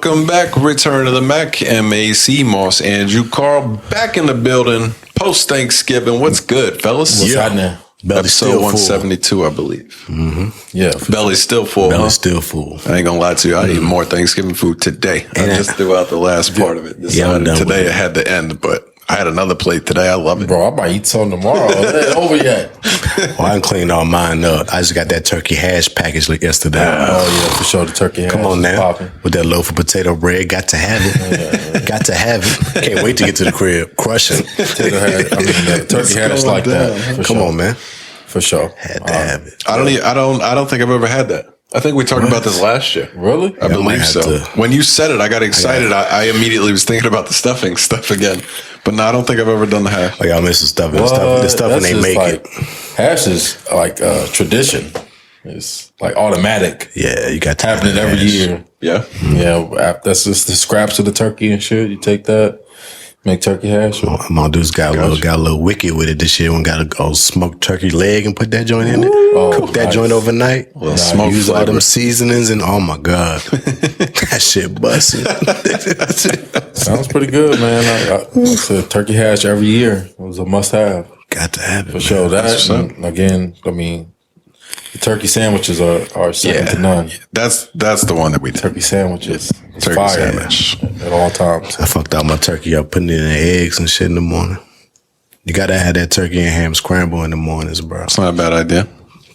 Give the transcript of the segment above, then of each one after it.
Welcome back. Return of the Mac. M.A.C. Moss, Andrew, Carl, back in the building. Post Thanksgiving. What's good, fellas? What's happening? Episode 172, I believe. Mm-hmm. Yeah. Belly's still full. Belly's still full. I ain't gonna lie to you. I eat more Thanksgiving food today. I just threw out the last part of it. Today it had to end, but I had another plate today. I love it. Bro, I might eat some tomorrow. It ain't over yet. Well, I done cleaned all mine up. I just got that turkey hash package like yesterday. Oh, yeah, for sure. The turkey hash. Come on now. Popping. With that loaf of potato bread. Got to have it. Got to have it. Can't wait to get to the crib. Crushing. The turkey hash like that. Come on, man. For sure. Had to have it. I don't think I've ever had that. I think we talked about this last year. Really? I believe so. When you said it, I got excited. I immediately was thinking about the stuffing stuff again. But no, I don't think I've ever done the hash. Oh, y'all miss the stuffing. The stuffing they make like, hash is like tradition. It's like automatic. Yeah, you got to happen it every year. Yeah. Yeah, that's just the scraps of the turkey and shit. You take that. Make turkey hash. My dude's got a little wicked with it this year. We got a smoked turkey leg and put that joint in it. Cook that joint overnight. Use all them seasonings and oh my god, that shit busting. Sounds pretty good, man. I said turkey hash every year. It was a must have. Got to have it for sure. That and again, I mean, the turkey sandwiches are second to none. That's the one that we did. Turkey sandwiches. Turkey fire sandwich at all times. I fucked out my turkey up, putting it in eggs and shit in the morning. You gotta have that turkey and ham scramble in the mornings, bro. It's not a bad idea.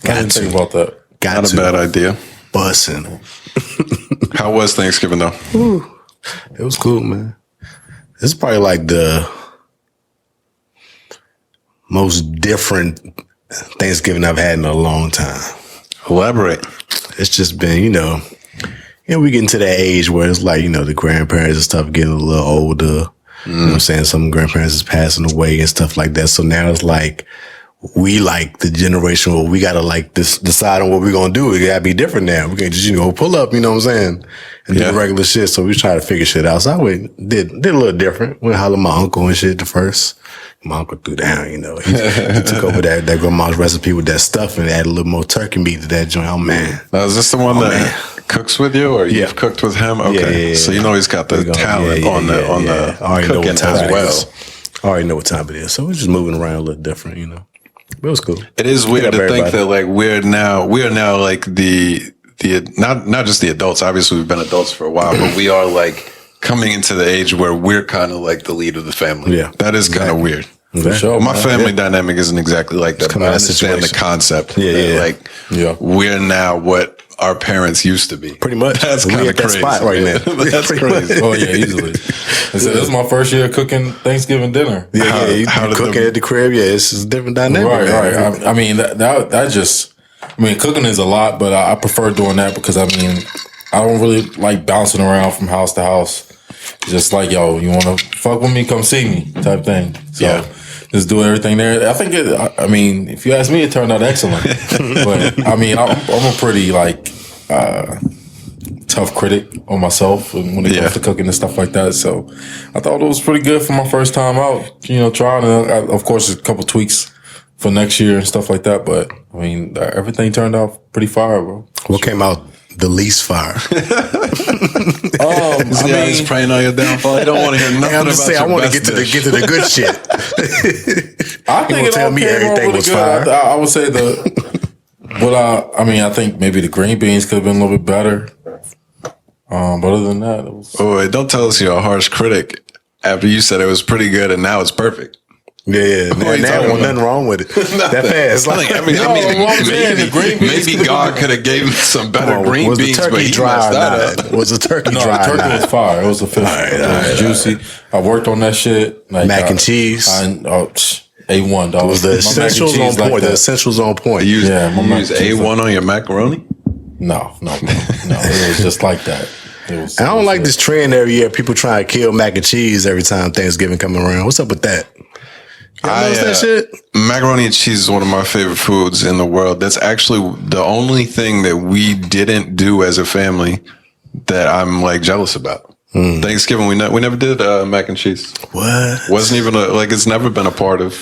I didn't think about that. Not a bad idea. Bussin'. How was Thanksgiving though? Ooh, it was cool, man. This is probably like the most different Thanksgiving I've had in a long time. Elaborate. It's just been, we get into that age where it's like, the grandparents and stuff getting a little older. You know what I'm saying? Some grandparents is passing away and stuff like that. So now it's like, we like the generation where we gotta like decide on what we're gonna do. It gotta be different now. We can't just, pull up, you know what I'm saying? And do the regular shit. So we try to figure shit out. So I did a little different. Went holler my uncle and shit the first. My uncle threw down, he took over that grandma's recipe with that stuff and added a little more turkey meat to that joint. Oh man. Now, is this the one that cooks with you or you've cooked with him? Okay. Yeah. So he's got the talent on the cooking as well. I already know what time it is. So we're just moving around a little different, But it was cool. It is weird to think that like we are now like the not just the adults. Obviously we've been adults for a while, but we are like coming into the age where we're kind of like the lead of the family. Yeah. That is kind of weird. For sure. My family dynamic isn't exactly like that, but I understand the concept. We're now what our parents used to be. Pretty much. That's kind of crazy. Spot right now. That's crazy. Oh yeah, easily. This is my first year cooking Thanksgiving dinner. Yeah, you cooking at the crib. Yeah, it's a different dynamic. Right. I mean, that just, cooking is a lot, but I prefer doing that because I don't really like bouncing around from house to house. Just like, yo, you want to fuck with me? Come see me type thing. So just do everything there. I think if you ask me, it turned out excellent. But I'm a pretty tough critic on myself when it comes to cooking and stuff like that. So I thought it was pretty good for my first time out, trying. Of course, a couple tweaks for next year and stuff like that. But everything turned out pretty fire, bro. What came out the least fire? He's praying on your downfall. I don't want to hear nothing about your I want to get to the good shit. I think it all came out really good. I would say I think maybe the green beans could have been a little bit better. But other than that, it was. Oh, don't tell us you're a harsh critic after you said it was pretty good and now it's perfect. Yeah. Now nothing wrong with it. That fast. Maybe God could have gave me some better green beans, but he messed that up. Was the turkey dry? No, the turkey was fire. It was official. It was juicy. I worked on that shit. Mac and cheese. A1, dog. Was the essentials on point? The essentials on point. You use A1 on your macaroni? No. It was just like that. I don't like this trend every year. People try to kill mac and cheese every time Thanksgiving come around. What's up with that? Y'all notice that shit? Macaroni and cheese is one of my favorite foods in the world. That's actually the only thing that we didn't do as a family that I'm jealous about. Thanksgiving, we never did mac and cheese. What? Wasn't even it's never been a part of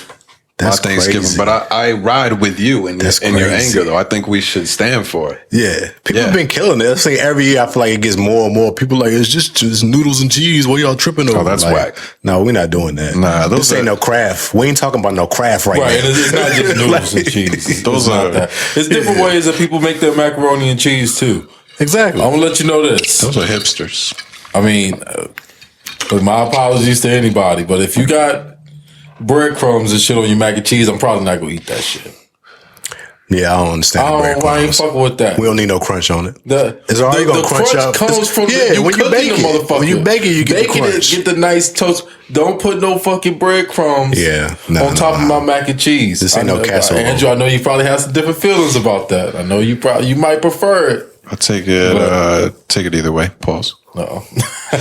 That's my Thanksgiving. crazy. But I ride with you in your anger, though. I think we should stand for it. Yeah, people have been killing it. I think every year I feel like it gets more and more. People like, it's just noodles and cheese. What y'all tripping over? Oh, that's like, whack. No, we're not doing that. Nah, this ain't no craft. We ain't talking about no craft right now. Right, and it's not just noodles and cheese. Those are that. It's different ways that people make their macaroni and cheese too. Exactly. I'm gonna let you know this. Those are hipsters. I mean, look, my apologies to anybody, but if you got breadcrumbs and shit on your mac and cheese, I'm probably not gonna eat that shit. Yeah, I don't understand. I ain't fucking with that. We don't need no crunch on it. It's already gonna crunch up. Comes from when you bake it, motherfucker. when you bake it, you get the crunch. Get the nice toast. Don't put no fucking breadcrumbs. On top of my mac and cheese. This ain't no casserole. Andrew, I know you probably have some different feelings about that. I know you might prefer it. I'll take it either way. Pause. No. I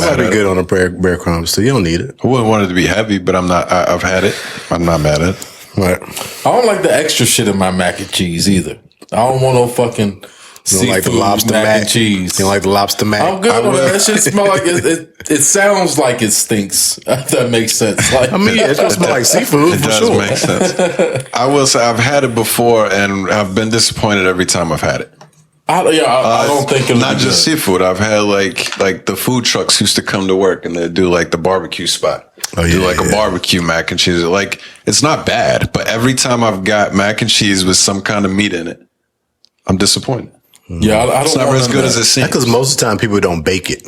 might be good on the breadcrumbs, so you don't need it. I wouldn't want it to be heavy, but I'm not. I've had it. I'm not mad at it. Right. I don't like the extra shit in my mac and cheese either. I don't want no fucking seafood like the lobster mac and cheese. You don't like the lobster mac? I'm good on that. That shit smell like it sounds like it stinks. If that makes sense. Like, I mean, yeah, it's gonna smell like seafood. It for does sure. make sense. I will say I've had it before, and I've been disappointed every time I've had it. I don't think it'll not be just good. seafood. I've had like the food trucks used to come to work and they do like the barbecue spot. Do a barbecue mac and cheese. Like, it's not bad, but every time I've got mac and cheese with some kind of meat in it, I'm disappointed. Yeah, I don't. It's never as good as it seems. Because most of the time people don't bake it.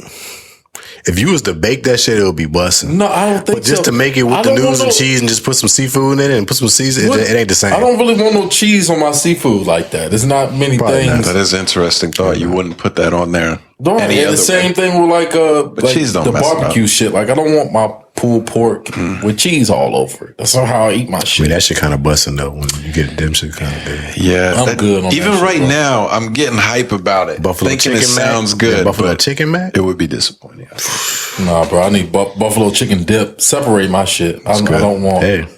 If you was to bake that shit, it would be busting. No, I don't think But just to make it with the noodles and cheese and just put some seafood in it and put some seasoning, it ain't the same. I don't really want no cheese on my seafood like that. There's not many things. That is an interesting thought. You wouldn't put that on there. The same thing with like cheese don't the mess it up. barbecue shit. Like, I don't want my pulled pork with cheese all over it. That's not how I eat my I shit. mean, that shit kind of busting though when you get them shit kind of big. Yeah, I'm good on even that right shit, bro. now, I'm getting hype about it. Buffalo thinking chicken it sounds mac? good. Yeah, buffalo but chicken mac? It would be disappointing. Nah, bro. I need buffalo chicken dip. Separate my shit. I don't want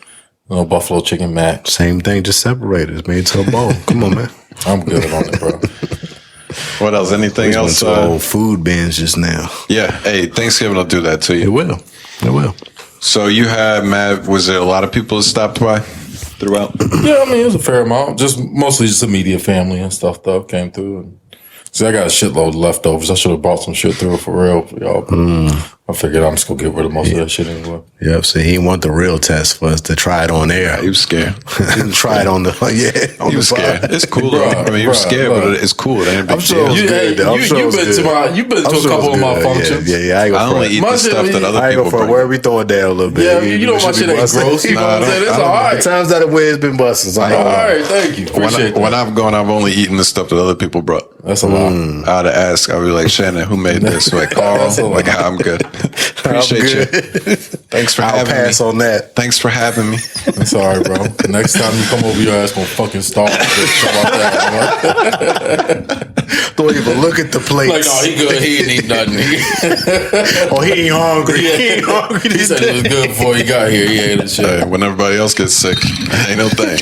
no buffalo chicken mac. Same thing, just separate it. It's made to a bowl. Come on, man. I'm good on it, bro. What else? Anything else? Went to old food bins just now. Yeah. Hey, Thanksgiving will do that to you. It will. It will. So you had, Matt, was there a lot of people that stopped by throughout? Yeah, I mean, it was a fair amount. Mostly just immediate family and stuff, though, came through. See, I got a shitload of leftovers. I should have bought some shit through for real for y'all. But I figured I'm just going to get rid of most of that shit anyway. Yep, so he didn't want the real test for us to try it on air. He was scared. Try it on the, he was scared. It's cool, though. I mean, he was scared, but it's cool. It ain't a big deal. You've been to a couple of my functions. Yeah, I only eat the stuff that other people bring. Where we throw it down a little bit. Yeah, you know my shit ain't gross. You know what I'm saying? It's all right. The times that way it's been busting. So all right, thank you. Appreciate that. When I've gone, I've only eaten the stuff that other people brought. That's a lot. I'd ask, I'd be like, Shannon, who made this? Like, Carl. Like, I'm good. Appreciate you. Thanks for having me. I'll pass on that. Thanks for having me. It's all right, bro. The next time you come over, your ass gonna fucking stall. Don't even look at the plates. Like, no, he good. He ain't eat nothing. He ain't hungry. Yeah. He ain't hungry. He said it was good before he got here. He ate it shit. Hey, when everybody else gets sick, ain't no thing.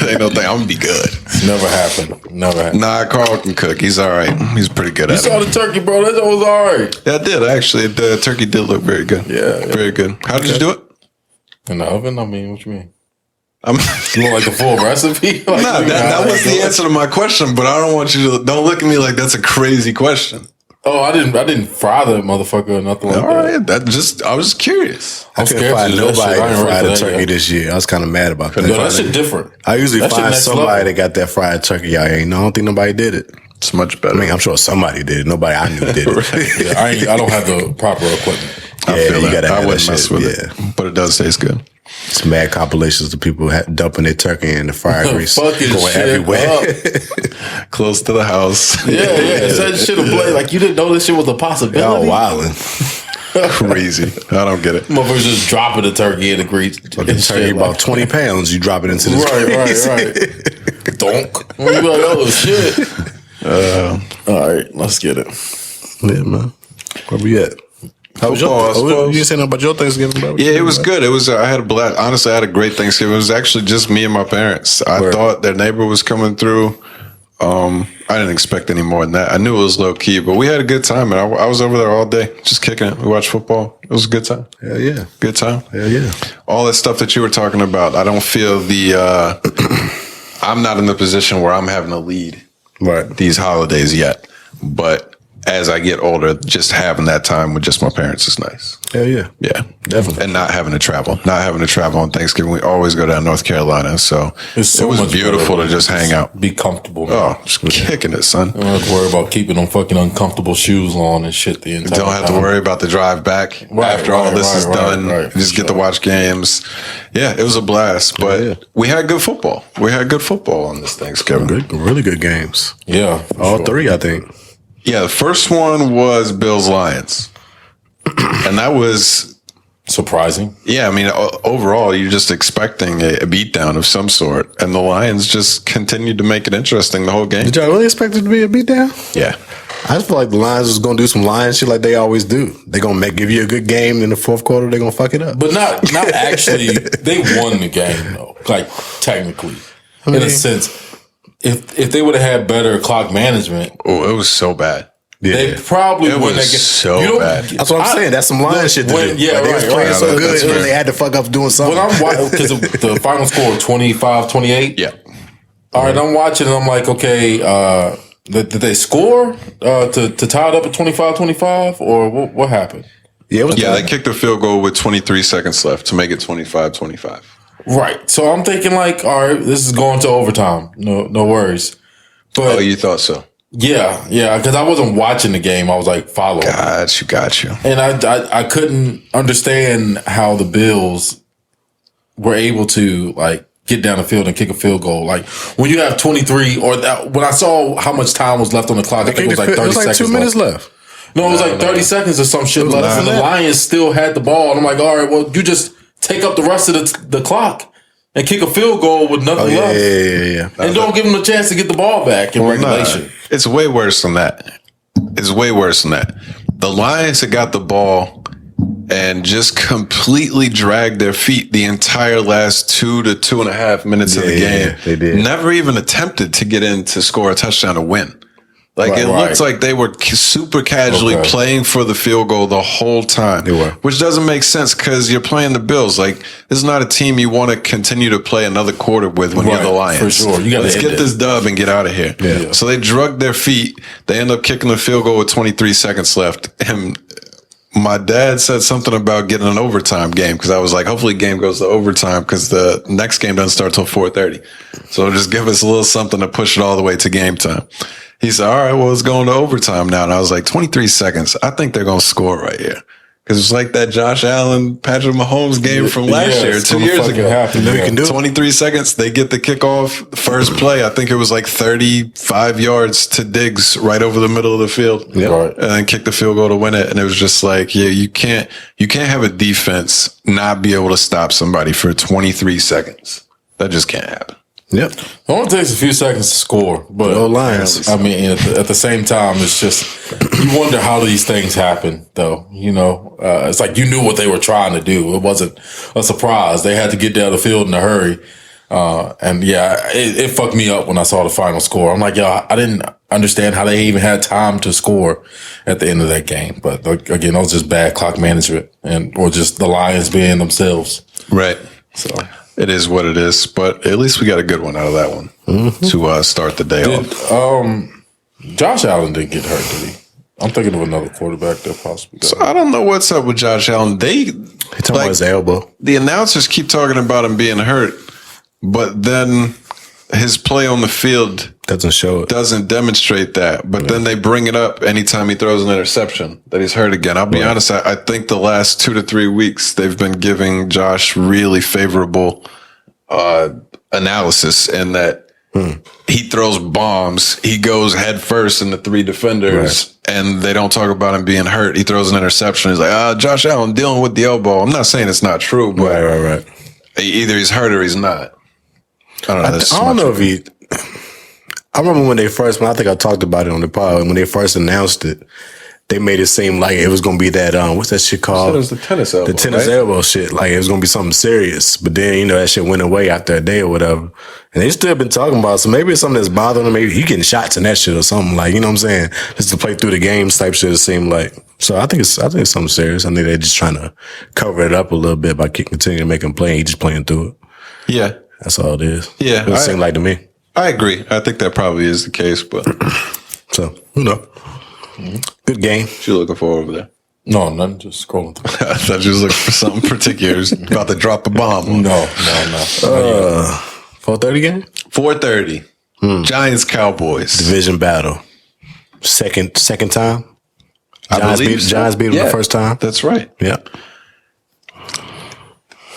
Ain't no thing. I'm gonna be good. Never happened. Never happened. Nah, Carl can cook. He's all right. He's pretty good at it. You saw the turkey, bro. That was all right. Yeah, I did actually. The turkey did look very good. Yeah. Very good. How did you do it? In the oven? I mean, what you mean? You want like the full recipe? Like, no, that was the answer to my question, but I don't want you to. Don't look at me like that's a crazy question. Oh, I didn't fry the motherfucker or nothing like that. I was just curious. I couldn't find nobody that fried a turkey this year. I was kind of mad about that. Yo, that shit different. I usually find somebody that got that fried turkey. I don't think nobody did it. It's much better. I mean, I'm sure somebody did. Nobody I knew did it. Yeah, I don't have the proper equipment. I feel you gotta have I wouldn't that mess shit. with it, but it does taste good. It's mad compilations of people dumping their turkey in the fryer grease, fucking going shit everywhere. Close to the house. Yeah. Set shit ablaze like you didn't know this shit was a possibility. Y'all wildin'. Crazy. I don't get it. Motherfuckers just dropping the turkey in the grease. Turkey about 20 pounds. You drop it into this grease. Right. Donk. You be like, oh shit. All right, let's get it. Yeah, man. Where we at? How was your? You saying about your Thanksgiving, bro? Yeah, it was good. It was. I had a blast. Honestly, I had a great Thanksgiving. It was actually just me and my parents. I thought their neighbor was coming through. I didn't expect any more than that. I knew it was low key, but we had a good time, and I was over there all day, just kicking it. We watched football. It was a good time. Hell yeah. Good time. Hell yeah. All that stuff that you were talking about, I don't feel I'm not in the position where I'm having to lead these holidays yet. But as I get older, just having that time with just my parents is nice. Hell yeah. Yeah. Definitely. And not having to travel. Not having to travel on Thanksgiving. We always go down North Carolina. So, it was beautiful to just hang out. Be comfortable, man. Oh, just kicking it, son. You don't have to worry about keeping them fucking uncomfortable shoes on and shit the entire time. Don't have to worry about the drive back after all this is done. Just get to watch games. Yeah, it was a blast. But we had good football. We had good football on this Thanksgiving. Really good games. Yeah. All three, I think. Yeah, the first one was Bills-Lions. And that was surprising. Yeah, I mean, overall, you're just expecting a beatdown of some sort. And the Lions just continued to make it interesting the whole game. Did y'all really expect it to be a beatdown? Yeah. I just feel like the Lions was going to do some Lions shit like they always do. They're going to give you a good game. In the fourth quarter, they're going to fuck it up. But not actually. They won the game, though. Like, technically. In a sense. If they would have had better clock management. Oh, it was so bad. Yeah. They probably wouldn't have so bad. That's what I'm saying. That's some Lions shit to do. Yeah, they was playing so good and they had to fuck up doing something. When I'm watching, because the final score 25-28. Yeah. All right, I'm watching and I'm like, okay, did they score to tie it up at 25-25 or what happened? Yeah, they kicked a field goal with 23 seconds left to make it 25-25. Right. So I'm thinking like, all right, this is going to overtime. No worries. But you thought so? Yeah, because I wasn't watching the game. I was like following. Got you. And I couldn't understand how the Bills were able to like get down the field and kick a field goal. Like when you have 23 when I saw how much time was left on the clock, I think it was like 30 seconds. 2 minutes left. No, it was like 30 seconds or some shit left. And the Lions still had the ball. And I'm like, all right, well, you just take up the rest of the clock and kick a field goal with nothing left. Yeah. And don't give them a chance to get the ball back in regulation. Nah, it's way worse than that. The Lions had got the ball and just completely dragged their feet the entire last 2 to 2.5 minutes of the game. Yeah, they did. Never even attempted to get in to score a touchdown to win. Like it looked like they were super casually playing for the field goal the whole time, which doesn't make sense because you're playing the Bills. Like this is not a team you want to continue to play another quarter with when you're the Lions. For sure, let's get this dub and get out of here. Yeah. So they drugged their feet. They end up kicking the field goal with 23 seconds left. And my dad said something about getting an overtime game because I was like, hopefully the game goes to overtime because the next game doesn't start till 4:30. So just give us a little something to push it all the way to game time. He said, all right, well, it's going to overtime now. And I was like, 23 seconds. I think they're going to score right here. Because it's like that Josh Allen, Patrick Mahomes game from last year, 2 years ago. 23 seconds, they get the kickoff. First play, I think it was like 35 yards to Diggs right over the middle of the field. And then kick the field goal to win it. And it was just like, you can't have a defense not be able to stop somebody for 23 seconds. That just can't happen. Yep. It only takes a few seconds to score, but Lions. I mean, at the same time, it's just you wonder how these things happen. Though it's like you knew what they were trying to do. It wasn't a surprise. They had to get down the field in a hurry, and it fucked me up when I saw the final score. I'm like, I didn't understand how they even had time to score at the end of that game. But again, that was just bad clock management or just the Lions being themselves. Right. So. It is what it is, but at least we got a good one out of that one to start the day off. Josh Allen didn't get hurt, did he? I'm thinking of another quarterback that possibly got hurt. I don't know what's up with Josh Allen. They talking about his elbow. The announcers keep talking about him being hurt, but then his play on the field doesn't demonstrate that. But then they bring it up anytime he throws an interception that he's hurt again. I'll be honest, I think the last 2 to 3 weeks they've been giving Josh really favorable analysis in that he throws bombs, he goes head first in the 3 defenders, and they don't talk about him being hurt. He throws an interception. He's like, Josh Allen dealing with the elbow. I'm not saying it's not true, but either he's hurt or he's not. I don't know. I don't know if he. I remember when I think I talked about it on the pod when they first announced it. they made it seem like it was gonna be that what's that shit called? It was the tennis elbow. The tennis elbow shit. Like it was gonna be something serious. But then, that shit went away after a day or whatever. And they still been talking about it. So maybe it's something that's bothering him. Maybe he getting shots in that shit or something. Like, you know what I'm saying? Just to play through the games type shit, it seemed like. So I think it's something serious. I think they're just trying to cover it up a little bit by continuing to make him play and he just playing through it. Yeah. That's all it is. Yeah. It seemed like to me. I agree. I think that probably is the case, but so, who knows? Good game. What you looking for over there? No, nothing. Just scrolling through. I thought you was looking for something particular. Just about to drop a bomb. No. 4:30 game? 4:30. Giants Cowboys. Division battle. Second time? Giants beat them the first time? That's right. Yeah.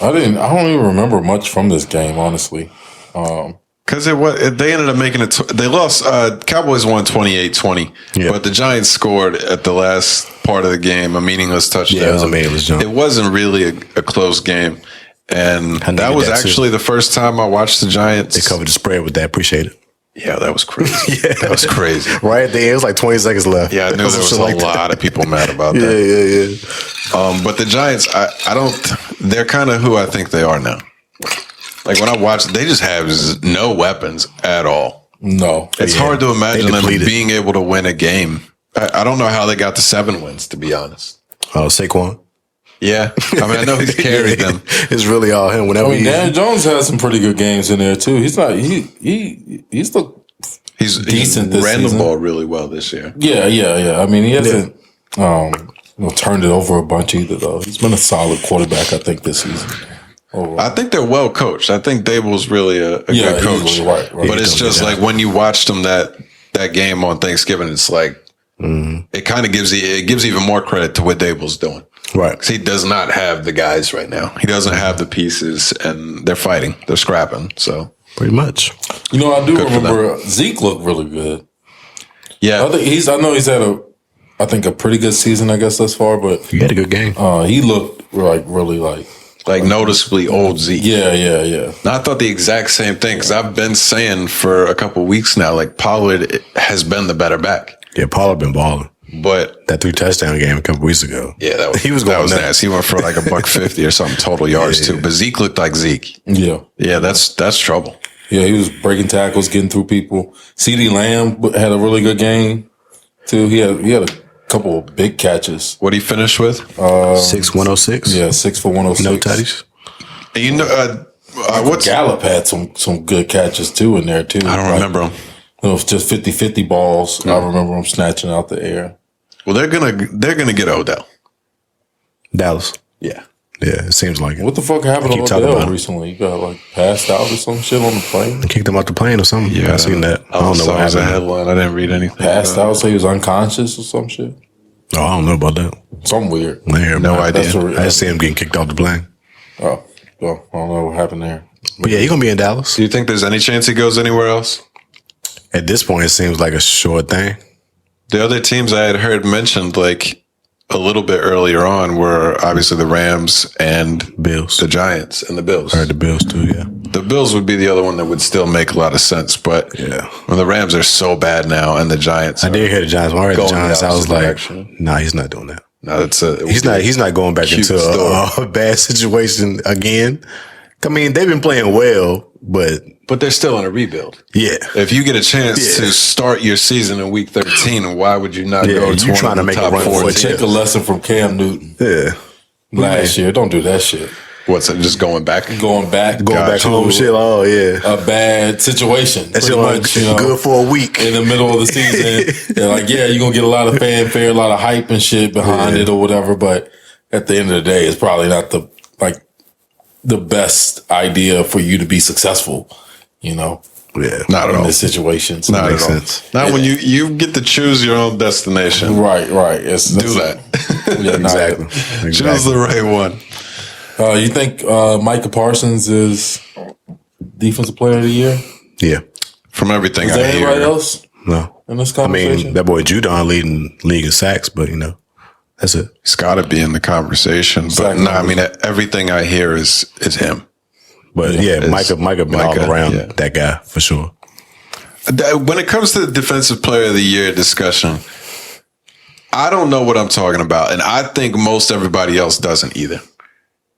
I don't even remember much from this game, honestly. Because they ended up making it. They lost. Cowboys won 28-20. Yeah. But the Giants scored at the last part of the game a meaningless touchdown. Yeah, it was a meaningless jump. It wasn't really a close game, and that was actually the first time I watched the Giants. They covered the spread with that. Appreciate it. Yeah, that was crazy. That was crazy. Right at the end, it was like 20 seconds left. Yeah, I knew there was a lot of people mad about that. Yeah. But the Giants, I don't. They're kind of who I think they are now. Like when I watch, they just have no weapons at all. No, it's hard to imagine them being able to win a game. I don't know how they got to 7 wins, to be honest. Oh, Saquon. Yeah, I mean, I know he's carried them. It's really all him. Whenever Dan Jones has some pretty good games in there too. He's not. He's decent. He ran this the ball really well this year. Yeah. I mean, he hasn't turned it over a bunch either, though. He's been a solid quarterback, I think, this season. Overall. I think they're well coached. I think Dable's really a good coach. Right. But it's just like when you watched him that game on Thanksgiving, it's like it kind of gives even more credit to what Dable's doing. Right. Because he does not have the guys right now. He doesn't have the pieces, and they're fighting. They're scrapping. So pretty much. I do remember Zeke looked really good. Yeah. I know he's had a pretty good season, I guess, thus far, but he had a good game. He looked really like noticeably old Zeke. Yeah. And I thought the exact same thing because I've been saying for a couple of weeks now, like Pollard has been the better back. Yeah, Pollard been balling. But that 3 touchdown game a couple weeks ago. Yeah, that was nasty. He went for like $150 or something total yards too. But Zeke looked like Zeke. Yeah. Yeah, that's trouble. Yeah, he was breaking tackles, getting through people. CeeDee Lamb had a really good game too. He had a couple of big catches. What did he finish with? 6-106. Yeah, 6 for 106. No tutties. What's Gallup had some good catches too in there too. I don't remember him. It was just 50-50 balls. I remember him snatching out the air. Well, they're gonna get Odell. Dallas. Yeah. Yeah, it seems like it. What the fuck happened to Odell recently? He got passed out or some shit on the plane. They kicked him out the plane or something. Yeah, I seen that. I don't know what happened. A headline. I didn't read anything. Passed out, so he was unconscious or some shit. Oh, I don't know about that. Something weird. No idea. I just see him getting kicked off the plane. Oh, well, I don't know what happened there. But yeah, he's gonna be in Dallas. Do you think there's any chance he goes anywhere else? At this point, it seems like a sure thing. The other teams I had heard mentioned like a little bit earlier on were obviously the Rams and Bills, the Giants and the Bills. I heard the Bills too. Yeah, the Bills would be the other one that would still make a lot of sense. But when the Rams are so bad now and the Giants, I did hear the Giants. When I heard the Giants, I was like, "Nah, he's not doing that. No, he's not going back into a bad situation again." I mean, they've been playing well, but they're still in a rebuild. Yeah. If you get a chance to start your season in week 13, why would you not go to trying to make a run for it? Take a lesson from Cam Newton. Yeah. Last year. Don't do that shit. What's it? Just going back? Going back home. Shit. Oh, yeah. A bad situation. That's much, good for a week. In the middle of the season. You're like, you're going to get a lot of fanfare, a lot of hype and shit behind it or whatever. But at the end of the day, it's probably not the best idea for you to be successful, Yeah. Not at all. In this situation. So not at all. Not when you get to choose your own destination. Right. Do that. Yeah, exactly. Choose the right one. You think Micah Parsons is Defensive Player of the Year? Yeah. From everything I hear. Is there anybody else? No. In this conversation? I mean, that boy Judon leading league in sacks, but that's it. He's got to be in the conversation. But no, I mean, everything I hear is him. But Micah been all around that guy for sure. When it comes to the Defensive Player of the Year discussion, I don't know what I'm talking about, and I think most everybody else doesn't either.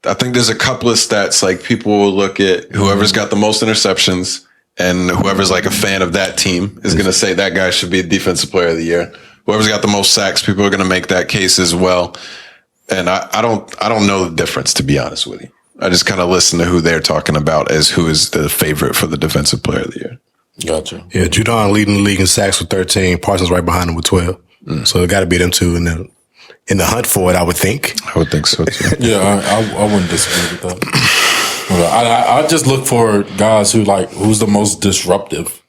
I think there's a couple of stats, like people will look at whoever's got the most interceptions, and whoever's like a fan of that team is going to say that guy should be a defensive player of the year. Whoever's got the most sacks, people are going to make that case as well. And I don't know the difference, to be honest with you. I just kind of listen to who they're talking about as who is the favorite for the defensive player of the year. Gotcha. Yeah, Judon leading the league in sacks with 13. Parsons right behind him with 12. So it got to be them two in the hunt for it, I would think. I would think so too. Yeah, I wouldn't disagree with that. I just look for guys who's the most disruptive.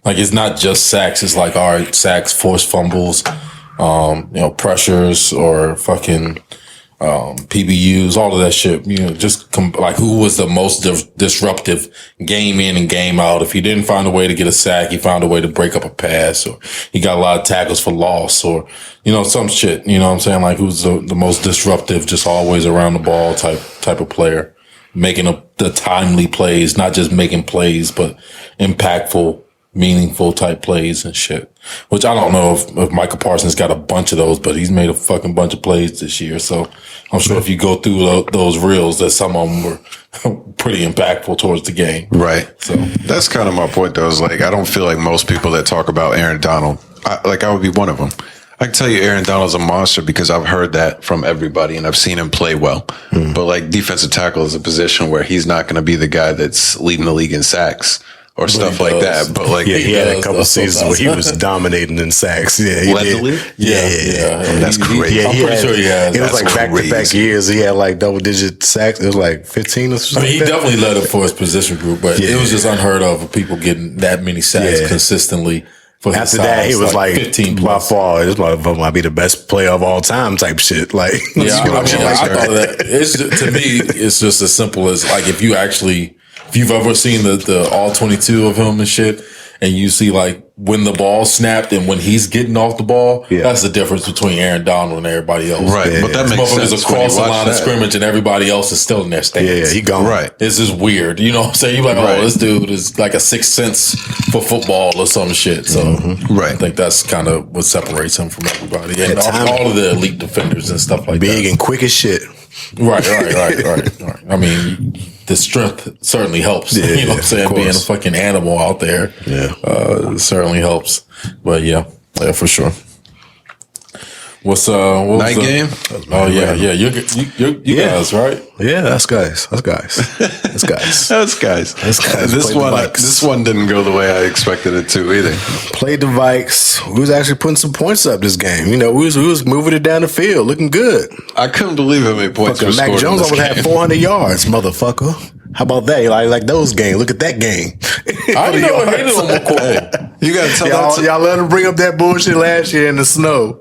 Like, it's not just sacks. It's like, all right, sacks, forced fumbles, pressures, or fucking PBUs, all of that shit. Just like who was the most disruptive game in and game out. If he didn't find a way to get a sack, he found a way to break up a pass, or he got a lot of tackles for loss, or some shit. You know what I'm saying? Like, who's the most disruptive, just always around the ball type of player, making the timely plays, not just making plays, but impactful, meaningful type plays and shit. Which I don't know if Michael Parsons got a bunch of those, but he's made a fucking bunch of plays this year. So I'm sure if you go through those reels, that some of them were pretty impactful towards the game. Right. So that's kind of my point, though. Is like, I don't feel like most people that talk about Aaron Donald, I would be one of them. I can tell you Aaron Donald's a monster because I've heard that from everybody and I've seen him play well. But like, defensive tackle is a position where he's not going to be the guy that's leading the league in sacks or stuff like that. But like, he had a couple seasons where he was dominating in sacks. Yeah, he led did. the league? Yeah. That's crazy. Yeah, I'm pretty sure he has. It was That's like back-to-back crazy. years. He had like double-digit sacks. It was like 15 or something. he definitely led it for his position group, but it was just unheard of people getting that many sacks consistently. After that, he was like 15 by plus. far, this motherfucker might be the best player of all time type shit. Like, Yeah, I thought of that. To me, it's just as simple as like if you've ever seen the all 22 of him and shit, and you see like when the ball snapped and when he's getting off the ball, that's the difference between Aaron Donald and everybody else. Right. Yeah. But that makes sense. Motherfuckers when you across the watch line of that. scrimmage and everybody else is still in their stands. Yeah, he gone. Right. This is weird. You know what I'm saying? You're like, Right. oh, this dude is like a sixth sense for football or some shit. So Right. I think that's kind of what separates him from everybody. And time- all of the elite defenders and stuff like Big that. and quick as shit. Right. I mean, the strength certainly helps. Yeah, you know what I'm saying? of Being a course. fucking animal out there, certainly helps. But yeah, for sure. What Night game? Oh yeah. You guys, right? Yeah, that's guys. That's guys. This one didn't go the way I expected it to either. Played the Vikes. We was actually putting some points up this game. We was moving it down the field, looking good. I couldn't believe how many points were Fucking Mac scored in Jones this almost game. had 400 yards, motherfucker. How about that? Like those games. Look at that game. I didn't know I hated on McCorkle. You got to tell Y'all let him bring up that bullshit last year in the snow.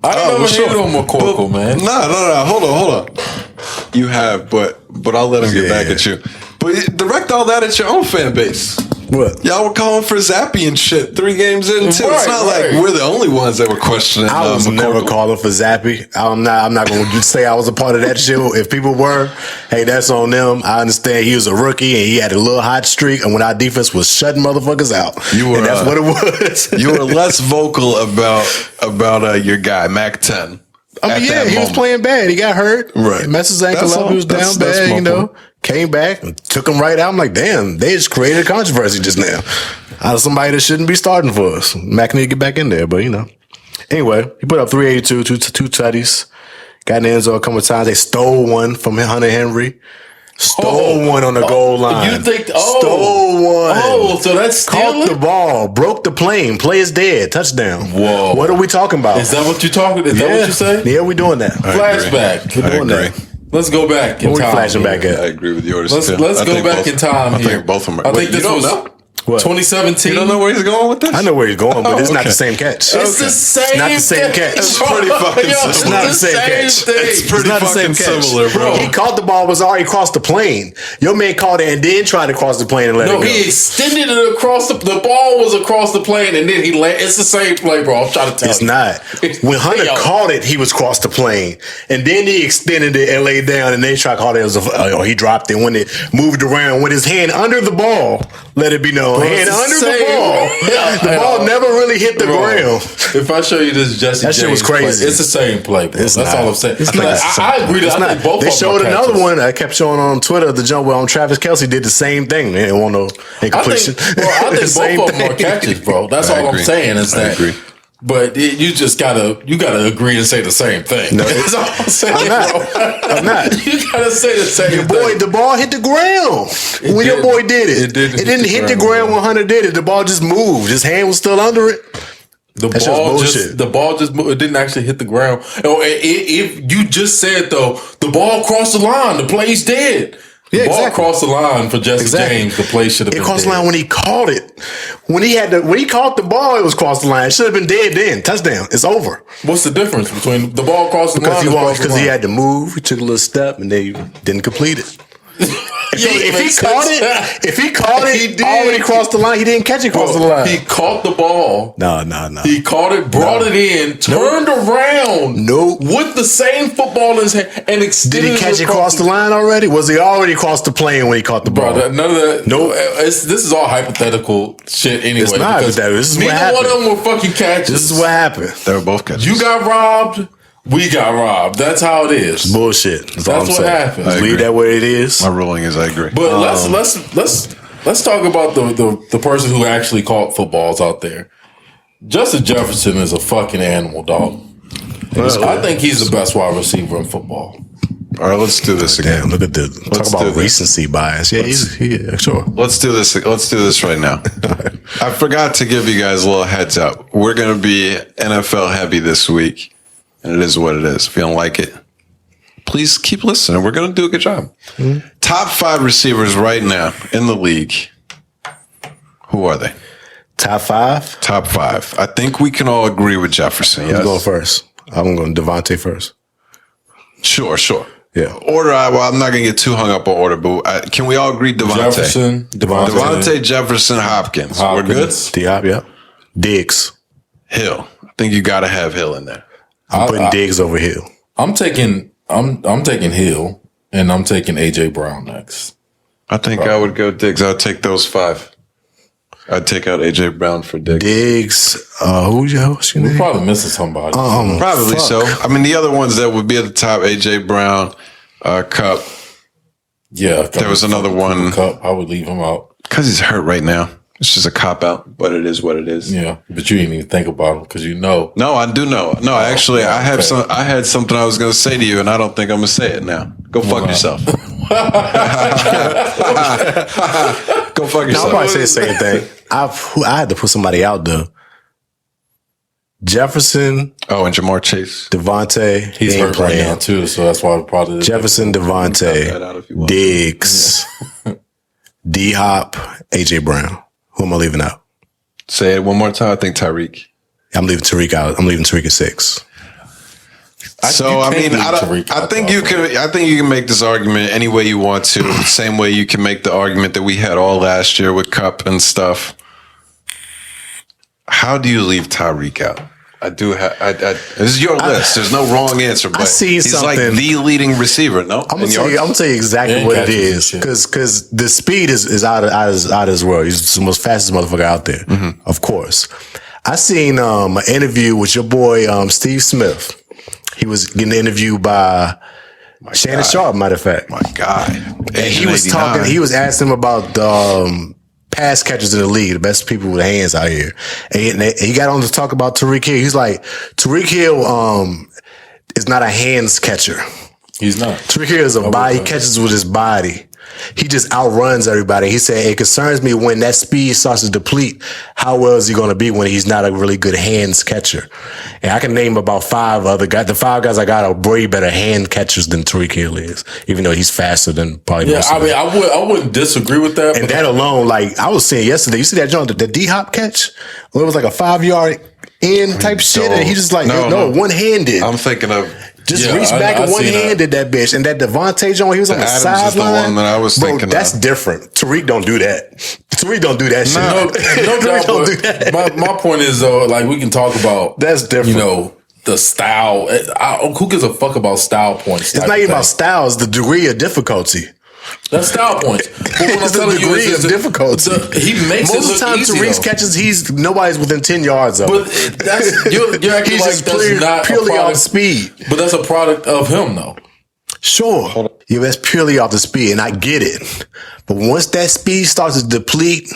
I didn't know I hated on McCorkle, man. No. Hold on. You have, but I'll let him get back at you. But direct all that at your own fan base. What? Y'all were calling for Zappy and shit 3 games in too. It's not Right. like we're the only ones that were questioning. I was never McCorkle. calling for Zappy. I'm not going to say I was a part of that shit. If people were, hey, that's on them. I understand he was a rookie and he had a little hot streak, and when our defense was shutting motherfuckers out, You were, and that's what it was. You were less vocal about your guy Mac 10. I mean, yeah, he was playing bad. He got hurt. Right. Messed his ankle That's up. all. He was That's down bad, my point. Came back and took him right out. I'm like, damn, they just created a controversy just now. Out of somebody that shouldn't be starting for us. Mac need to get back in there, but Anyway, he put up 382, two tutties. Got in the end zone a couple of times. They stole one from Hunter Henry. Stole one on the goal line. You think? Stole one. Oh, so that's Caught the stealing? ball, broke the plane, play is dead, touchdown. Whoa. What are we talking about? Is that what you're talking? Is that what you say? Yeah, we doing that. Flashback. We're doing agree. that. Let's go back in What we time. flashing here. back at? I agree with yours. Let's too. go I think back both- in time I here. think both of them. I think You this don't was know? What? 2017. You don't know where he's going with this? I know where he's going, but it's not okay. the same catch. It's the same. not the same thing. catch. It's pretty fucking Yo, similar. It's not the same catch. thing. It's pretty not the fucking same catch. similar, bro. He caught the ball, was already across the plane. Your man caught it and then tried to cross the plane and let No, it go. he extended it across the ball was across the plane, and then he landed. It's the same play, bro. I'm trying to tell It's you. not. When Hunter Yo. caught it, he was across the plane. And then he extended it and laid down, and they tried to call it as he dropped it when it moved around with his hand under the ball, let it be known. Hand under the ball. The ball never really hit the ground. If I show you this Jesse James shit was crazy. play, it's the same play, bro. That's all I'm saying. I agree. I think both they of them showed are another catches. one. I kept showing on Twitter the jump where Travis Kelce did the same thing. They didn't want no incompletion. I think both of them are catches, bro. That's all I'm saying is that. I agree. But you just gotta agree and say the same thing. No, that's all I'm saying, I'm not. You gotta say the same thing. The ball hit the ground when your boy did it. It didn't hit the ground when Hunter did it. The ball just moved. His hand was still under it. The ball just moved. It didn't actually hit the ground. If you just said though, the ball crossed the line, the play's dead. The ball crossed the line for Jesse James. The play should have been dead. It crossed the line when he caught it. When he caught the ball, it was crossed the line. It should have been dead then. Touchdown. It's over. What's the difference between the ball crossed the line? Because he had to move. He took a little step and they didn't complete it. If he caught it, he did. Already crossed the line. He didn't catch it across the line. He caught the ball. No. He caught it, brought it in, turned around. With the same football in his hand and extended. Did he catch it across the line already? Was he already across the plane when he caught the ball? None of that. No. This is all hypothetical shit anyway. It's not hypothetical. This is what happened. Neither one of them were fucking catches. This is what happened. They were both catches. You got robbed. We got robbed. That's how it is. It's bullshit. That's what happens. Leave that where it is. My ruling is I agree. But let's talk about the person who actually caught footballs out there. Justin Jefferson is a fucking animal, dog. I think he's the best wide receiver in football. All right, let's do this again. Damn, look at this. Talk about recency bias. Yeah, sure. Let's do this. Let's do this right now. I forgot to give you guys a little heads up. We're going to be NFL heavy this week. And it is what it is. If you don't like it, please keep listening. We're going to do a good job. Mm-hmm. Top 5 receivers right now in the league. Who are they? Top 5? Top 5. I think we can all agree with Jefferson. Yes? I'm going first. I'm going Devontae first. Sure. Yeah. Order, I'm not going to get too hung up on order, but can we all agree Devontae? Devontae, Jefferson, Hopkins. We're good? Diop, yeah. Diggs. Hill. I think you got to have Hill in there. I'm putting Diggs over Hill. I'm taking Hill, and I'm taking AJ Brown next. I think I would go Diggs. I'd take those 5. I'd take out AJ Brown for Diggs. Diggs. Who's your name? We're probably missing somebody. Probably so. I mean, the other ones that would be at the top: AJ Brown, Cup. Yeah, there was another one. Cup. I would leave him out because he's hurt right now. It's just a cop out, but it is what it is. Yeah, but you didn't even think about him because you know. No, I do know. No, actually, I had something I was going to say to you, and I don't think I'm going to say it now. Go fuck yourself. Go fuck yourself. No, I'll probably say the same thing. I had to put somebody out though. Jefferson. Oh, and Jamar Chase. Devontae. He's hurt right now too, so that's why probably Jefferson, Devontae, Diggs, D-Hop, AJ Brown. Who am I leaving out? Say it one more time. I think Tyreek. I'm leaving Tyreek out. I'm leaving Tyreek at 6. So I think you can make this argument any way you want to. The same way you can make the argument that we had all last year with Cup and stuff. How do you leave Tyreek out? I do have. This is your list. There's no wrong answer, but he's like the leading receiver. No, I'm gonna tell you exactly what it is because the speed is out of his world. He's the most fastest motherfucker out there, of course. I seen an interview with your boy Steve Smith. He was getting interviewed by Shannon Sharp, matter of fact. My guy, and he was talking. He was asking him about pass catchers in the league, the best people with hands out here. And he got on to talk about Tyreek Hill. He's like, Tyreek Hill is not a hands catcher. He's not. Tyreek Hill is a body. He catches with his body. He just outruns everybody. He said, it concerns me when that speed starts to deplete, how well is he going to be when he's not a really good hands catcher? And I can name about 5 other guys. The 5 guys I got are way better hand catchers than Tyreek Hill is, even though he's faster than probably most of them. I wouldn't disagree with that. And that alone, like I was saying yesterday, you see that joint, the D-Hop catch? Well, it was like a 5-yard in type shit, and he just like, no, one-handed. I'm thinking of... Just reach back and one-handed that bitch. And that Devontae joint, he was on the sideline. The one that I was thinking that's different. Tariq don't do that. Tariq don't do that shit. No doubt, don't do that. My point is, though, like, we can talk about... That's different. You know, the style. Who gives a fuck about style points? It's not even about style. It's the degree of difficulty. That's style points. But what It's the degree of difficulty. He makes most it of the look time easy. Tariq's catches, nobody's within 10 yards of But him. that's you're acting He's like just that's not purely a off product, speed. but that's a product of him, though. Sure. Yeah, that's purely off the speed, and I get it. But once that speed starts to deplete,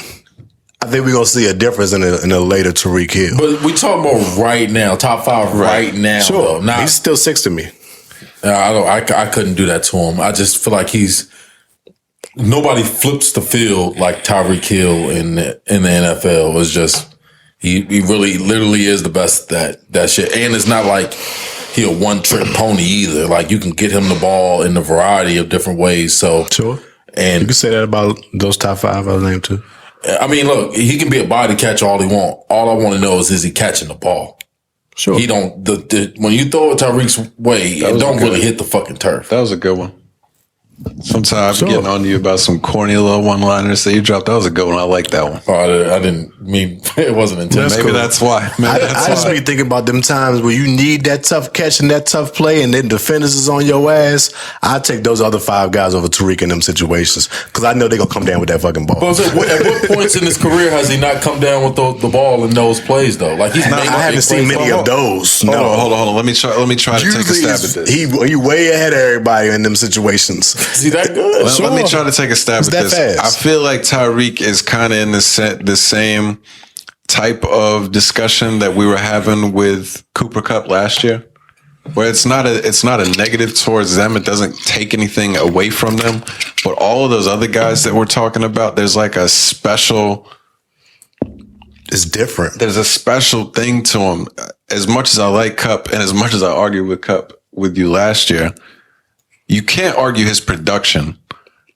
I think we're going to see a difference in a later Tariq Hill. But we talking about right now, top 5 right now. Sure. Though. Not, he's still 6 to me. I couldn't do that to him. I just feel like nobody flips the field like Tyreek Hill in the NFL. It's just he really literally is the best at that shit. And it's not like he a one trick pony either. Like you can get him the ball in a variety of different ways. So Sure. and You can say that about those top 5 I was named too. I mean, look, he can be a body catcher all he want. All I want to know is he catching the ball? Sure. He don't. When you throw it Tyreek's way, it don't really hit the fucking turf. That was a good one. Sometimes I'm Sure. getting on to you about some corny little one-liners that you dropped. That was a good one. I like that one. Oh, I didn't mean it wasn't intentional. Maybe that's why. Maybe that's I just why. be thinking about them times where you need that tough catch and that tough play, and then defenders is on your ass. I take those other 5 guys over Tariq in them situations because I know they're gonna come down with that fucking ball. But I'm saying, at what points in his career has he not come down with the ball in those plays though? Like I haven't seen many of those. Hold No, on, hold on. Let me try to take a Usually stab it's- at this. he way ahead of everybody in them situations. See that good? Let me try to take a stab It's at that this. fast. I feel like Tyreek is kind of in the same type of discussion that we were having with Cooper Kupp last year, where it's not a negative towards them. It doesn't take anything away from them. But all of those other guys that we're talking about, there's like a special. It's different. There's a special thing to him. As much as I like Kupp and as much as I argued with Kupp with you last year, you can't argue his production.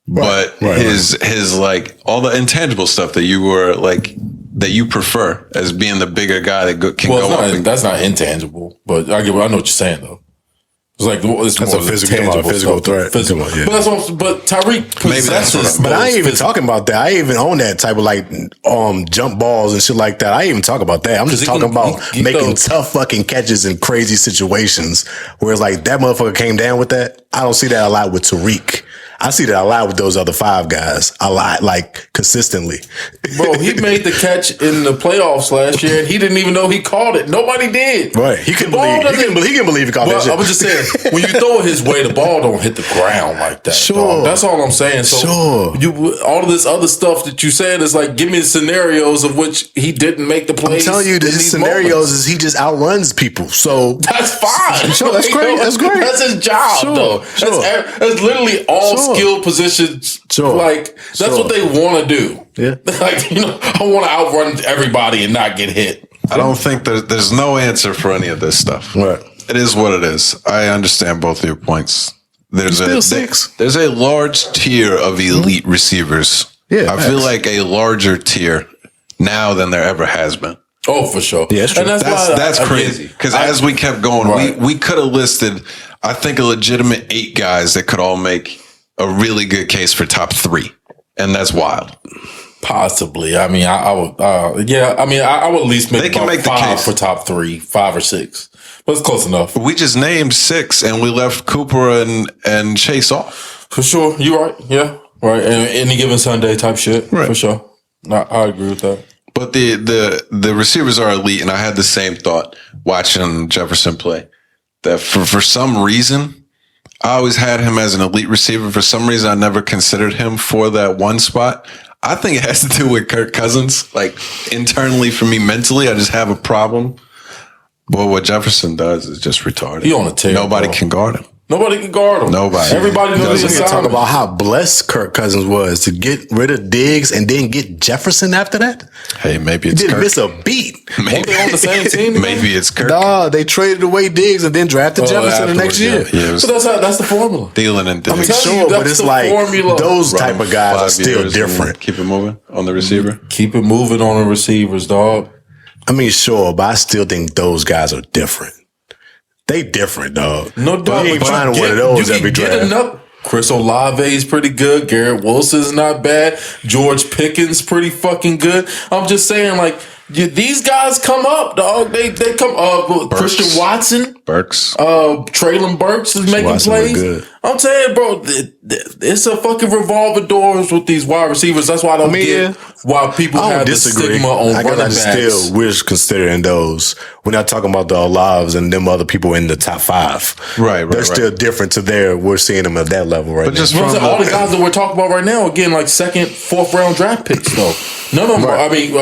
But his like all the intangible stuff that you were like that you prefer as being the bigger guy that can go up. That's not intangible, but I know what you're saying though. It's like it's That's more a physical stuff. threat. Physical. Come on, yeah. But Tyreek possesses. But I ain't even those talking about that. I ain't even own that type of like jump balls and shit like that. I ain't even talk about that. I'm just talking about making tough fucking catches in crazy situations where it's like that motherfucker came down with that. I don't see that a lot with Tariq. I see that a lot with those other 5 guys. A lot, like consistently. Bro, he made the catch in the playoffs last year, and he didn't even know he called it. Nobody did. Right. He couldn't believe he called that shit. I was just saying, when you throw it his way, the ball don't hit the ground like that. Sure. Dog. That's all I'm saying. So all of this other stuff that you said is like, give me the scenarios of which he didn't make the plays. I'm telling you, his scenarios is he just outruns people. So that's fine. Sure, that's great. That's great. That's his job, though. That's literally all skill positions. Sure. Like that's what they want to do. Yeah. Like I want to outrun everybody and not get hit. I don't think there's no answer for any of this stuff. Right. It is what it is. I understand both of your points. There's still 6. There's a large tier of elite receivers. Yeah, I feel like a larger tier now than there ever has been. Oh, for sure. Yeah, it's true. And That's crazy. Because as we kept going, we could have listed, I think, a legitimate 8 guys that could all make a really good case for top 3. And that's wild. Possibly. I mean, I would. Yeah. I mean, I would at least make, They can about make the 5 case for top 3, 5 or 6. But it's close enough. We just named 6 and we left Cooper and Chase off. For sure. You're right. Yeah. Right. And any given Sunday type shit. Right. For sure. I agree with that. But the receivers are elite, and I had the same thought watching Jefferson play. That for some reason, I always had him as an elite receiver. For some reason, I never considered him for that one spot. I think it has to do with Kirk Cousins. Like internally for me, mentally, I just have a problem. But what Jefferson does is just retarded. He on a tear. Nobody bro. can guard him. Nobody can guard him. Nobody. Everybody knows We the can talk assignment. about how blessed Kirk Cousins was to get rid of Diggs and then get Jefferson after that. Hey, maybe He it's didn't Kirk. miss a beat. Weren't they on the same team? Maybe it's Kirk. Nah, they traded away Diggs and then drafted Jefferson the next year. Yeah, it was But that's the formula. Thielen and I'm Diggs. telling you, Sure, but that's it's the like formula. those type of guys are 5 still years different. and keep it moving on the receiver. Keep it moving on the receivers, dog. I mean, sure, but I still think those guys are different. They different, dog. No doubt. You ain't but finding one of you those can every get draft. enough. Chris Olave is pretty good. Garrett Wilson's not bad. George Pickens pretty fucking good. I'm just saying, like, these guys come up, dog. They come up. Christian Watson. Burks. Traylon Burks is making plays. Good. I'm saying, bro, it's a fucking revolving doors with these wide receivers. That's why I don't get why people have the stigma on running backs. Still, we're considering those. We're not talking about the Olaves and them other people in the top 5. Right. They're still different to there. We're seeing them at that level right now. Just from all the guys that we're talking about right now, again, like 2nd, 4th round draft picks, though. None of them. I mean,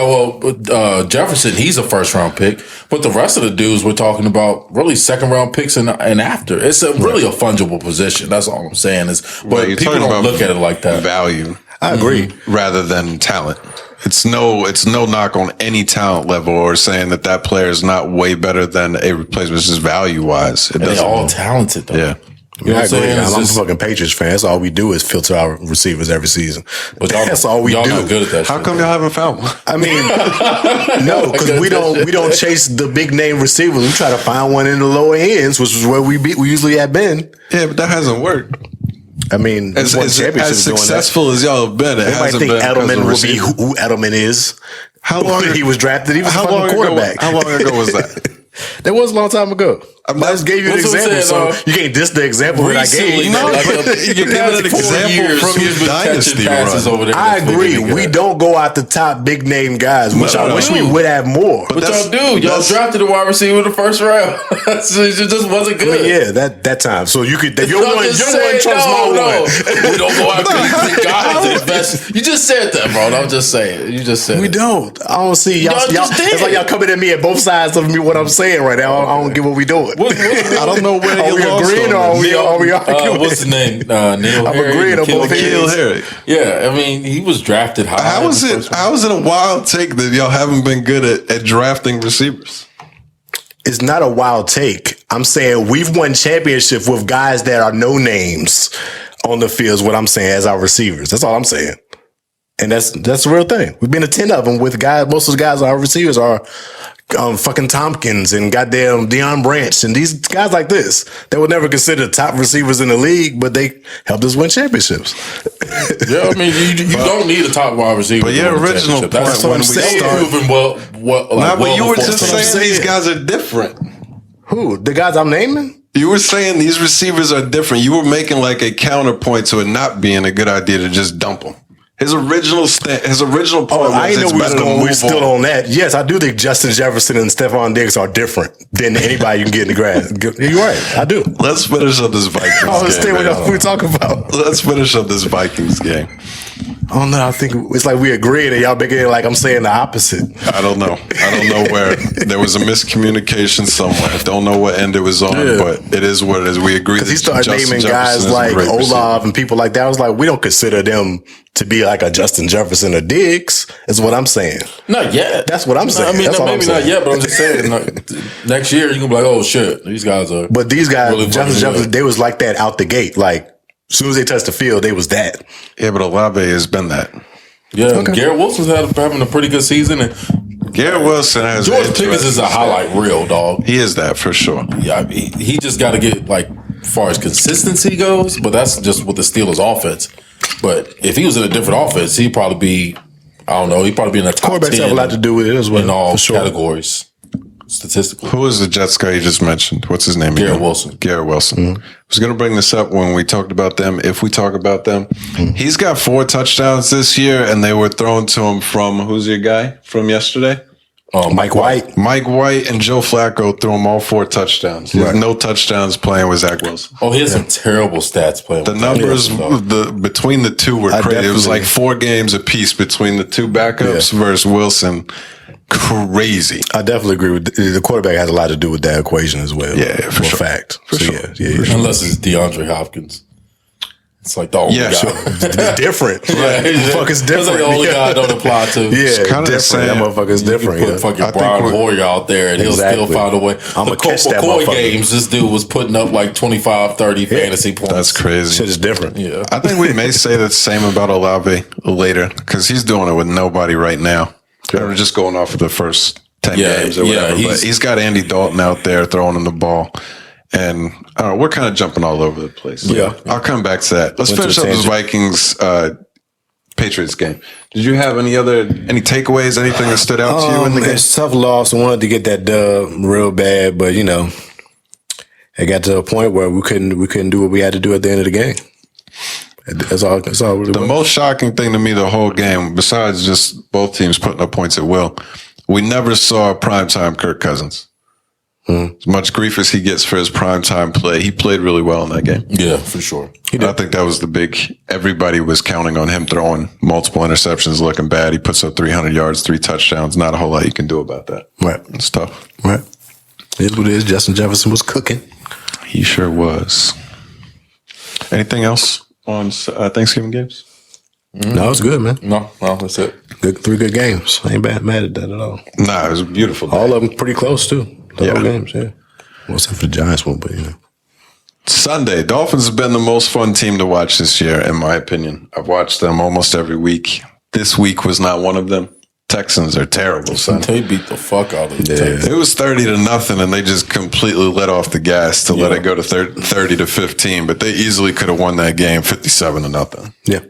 Jefferson, he's a 1st round pick, but the rest of the dudes we're talking about really 2nd round picks and after. It's really a fungible position. That's all I'm saying but people don't look at it like that. Value. I agree. Rather than talent. It's no knock on any talent level or saying that player is not way better than a replacement, just value wise. They're all talented though. Yeah. You know I agree. I'm a fucking Patriots fan. That's all we do is filter our receivers every season. But that's all we do. Not good at that. How come y'all haven't found one? I mean, no, because we don't chase the big name receivers. We try to find one in the lower ends, which is where we usually have been. Yeah, but that hasn't worked. I mean, as successful as y'all have been, it hasn't been. Edelman will be who Edelman is. How long he was drafted? He was a fucking quarterback. How long ago was that? That was a long time ago. I just gave you an example, so you can't diss the example that I gave. No, you're giving an example from your dynasty run. I agree. We don't go out the top big name guys, which I wish we would have more. But y'all do. Y'all drafted a wide receiver in the 1st round. It just wasn't good. Yeah, that time. So you could. Your one trumps my one. We don't go out big guys. Invest. You just said that, bro. I'm just saying. You just said we don't. I don't see y'all. It's like y'all coming at me at both sides of me. What I'm saying right now, I don't get what we doing. I don't know where you agreeing or are we arguing? What's his name? Neil I'm Harry. agreeing on both Harry. Yeah, I mean, he was drafted high. How is it a wild take that y'all haven't been good at drafting receivers? It's not a wild take. I'm saying we've won championships with guys that are no names on the field is what I'm saying as our receivers. That's all I'm saying. And that's the real thing. We've been to 10 of them with guys. Most of the guys, our receivers are fucking Tompkins and goddamn Deion Branch and these guys like this. They were never considered top receivers in the league, but they helped us win championships. Yeah, I mean, you don't need a top wide receiver. But your original point that's when we started. But you were just saying these guys are different. Who? The guys I'm naming? You were saying these receivers are different. You were making like a counterpoint to it not being a good idea to just dump them. His original point was I know we're still on. on that. Yes, I do think Justin Jefferson and Stephon Diggs are different than anybody you can get in the grass. You're right. I do. Let's finish up this Vikings game. I understand what we're talking about. Let's finish up this Vikings game. I don't know. I think it's like we agreed and y'all making it like I'm saying the opposite. I don't know where there was a miscommunication somewhere. I don't know what end it was on, but it is what it is. We agreed. Because he started naming guys like Olave and people like that. I was like, we don't consider them to be like a Justin Jefferson or Diggs, is what I'm saying. Not yet. That's what I'm saying. I mean, maybe not yet, but I'm just saying. Next year, you're going to be like, oh, shit, these guys are. But these guys, really Justin Jefferson, they was like that out the gate. Like, as soon as they touched the field, they was that. Yeah, but Olave has been that. Yeah, okay. Garrett Wilson's having a pretty good season. And Garrett Wilson has. George Pickens is a highlight reel, dog. He is that for sure. Yeah, I mean, he just got to get, like, as far as consistency goes, but that's just with the Steelers offense. But if he was in a different offense, he'd probably be, I don't know, he'd probably be in the top 10. Quarterbacks have a lot to do with it as well. In all categories, statistically. Who was the Jets guy you just mentioned? What's his name? Garrett Wilson. Garrett Wilson. Mm-hmm. I was going to bring this up when we talked about them. If we talk about them, he's got 4 touchdowns this year, and they were thrown to him from, who's your guy from yesterday? Mike White. Mike White and Joe Flacco threw him all 4 touchdowns. He had no touchdowns playing with Zach Wilson. Oh, he had some terrible stats playing with Zach Wilson. The numbers between the two were crazy. It was like 4 games apiece between the 2 backups versus Wilson. Crazy. I definitely agree with the quarterback has a lot to do with that equation as well. Yeah, for sure. Fact. For sure. Yeah. Unless it's DeAndre Hopkins. It's like the only guy. Sure. It's different. Yeah, motherfucker's different. It's like the only guy I don't apply to. Yeah, it's kind of different. That motherfucker's different. You put fucking Brian Hoyer out there and he'll still find a way. I'm the catch that McCoy games, this dude was putting up like 25, 30 fantasy points. That's crazy. Shit is different. Yeah. I think we may say the same about Olave later because he's doing it with nobody right now. We're just going off of the first 10 games or whatever. But he's got Andy Dalton out there throwing him the ball. And we're kind of jumping all over the place. Yeah. I'll come back to that. Let's finish up this Vikings Patriots game. Did you have any takeaways, anything that stood out to you in the game? It's a tough loss. I wanted to get that dub real bad, but, you know, it got to a point where we couldn't do what we had to do at the end of the game. That's all. Really the most shocking thing to me the whole game, besides just both teams putting up points at will, we never saw primetime Kirk Cousins. As much grief as he gets for his primetime play, he played really well in that game. Yeah, for sure. I think that was the big. Everybody was counting on him throwing multiple interceptions, looking bad. He puts up 300 yards, 3 touchdowns. Not a whole lot you can do about that. Right. It's tough. Right. It is what it is. Justin Jefferson was cooking. He sure was. Anything else on Thanksgiving games? No, it's good, man. No, that's it. Good, 3 good games. I ain't mad at that at all. Nah, it was a beautiful day. All of them pretty close too. The whole games, yeah. Well, except for the Giants one, but Sunday, Dolphins have been the most fun team to watch this year, in my opinion. I've watched them almost every week. This week was not one of them. Texans are terrible, son. They beat the fuck out of the Texans. It was 30-0, and they just completely let off the gas to let it go to 30-15. But they easily could have won that game 57-0. Yeah.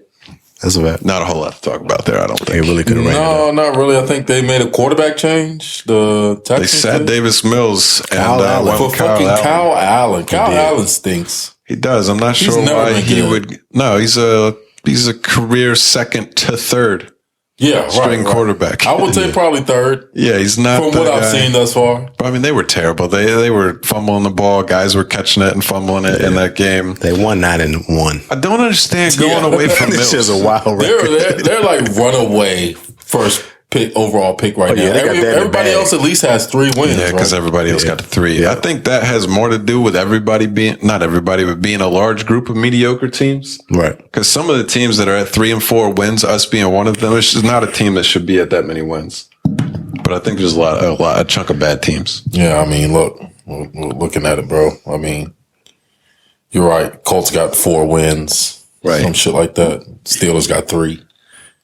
That's a fact. Not a whole lot to talk about there, I don't think. They really could have ran it up. No, not really. I think they made a quarterback change. The Texans They sat Davis Mills and Allen. went for with fucking Kyle Allen. Kyle did. Allen stinks. He does. I'm not He's sure never why been he good. would. No, he's a career second to third Yeah, string right. quarterback. I would say probably third. Yeah, he's not. From the what I've guy. seen thus far. But, I mean, they were terrible. They were fumbling the ball. Guys were catching it and fumbling it in that game. They won 9-1. I don't understand going away from This Mills. is a wild record. They're like runaway first overall pick right now. yeah, they got that in the Everybody bag. else at least has 3 wins. Yeah, because right? everybody else got the 3. Yeah. I think that has more to do with everybody being, not everybody, but being a large group of mediocre teams. Right. Because some of the teams that are at 3 and 4 wins, us being one of them, it's just not a team that should be at that many wins. But I think there's a chunk of bad teams. Yeah, I mean, look, we're looking at it, bro. I mean, you're right. Colts got 4 wins. Right. Some shit like that. Steelers got 3.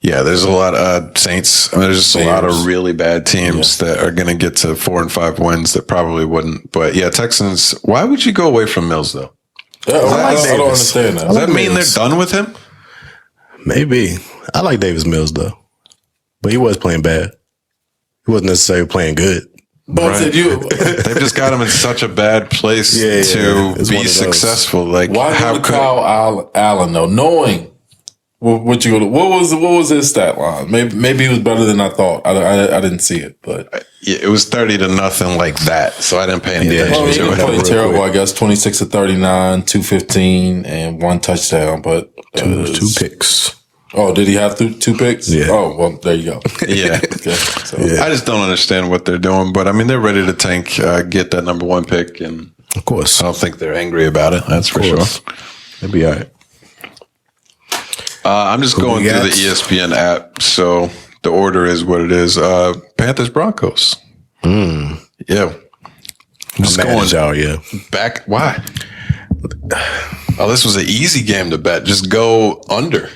Yeah, there's a lot of Saints. I mean, there's just a lot Bears. of really bad teams that are going to get to 4 and 5 wins that probably wouldn't. But yeah, Texans. Why would you go away from Mills though? Yeah, I don't Davis. understand that. Does that mean Mills. they're done with him? Maybe. I like Davis Mills, though. But he was playing bad. He wasn't necessarily playing good. But Right. you, They've just got him in such a bad place Yeah, to it's one be of those. successful. Like, why how go to could Kyle Allen though? Knowing what was his stat line? Maybe he was better than I thought. I didn't see it, but Yeah, it was 30-0 like that, so I didn't pay any attention he to didn't it. play real terrible. quick. I guess 26 of 39, 215, and 1 touchdown. But Two picks. Oh, did he have 2 picks? Yeah. Oh, well, there you go. Yeah. Okay, so. I just don't understand what they're doing, but I mean, they're ready to tank, get that number 1 pick, and Of course. I don't think they're angry about it. That's for sure. They'll be all right. I'm just going we through the got? ESPN app, so the order is what it is. Panthers Broncos. Yeah, just Mad going at y'all, yeah. back. Why? Oh, this was an easy game to bet. Just go under.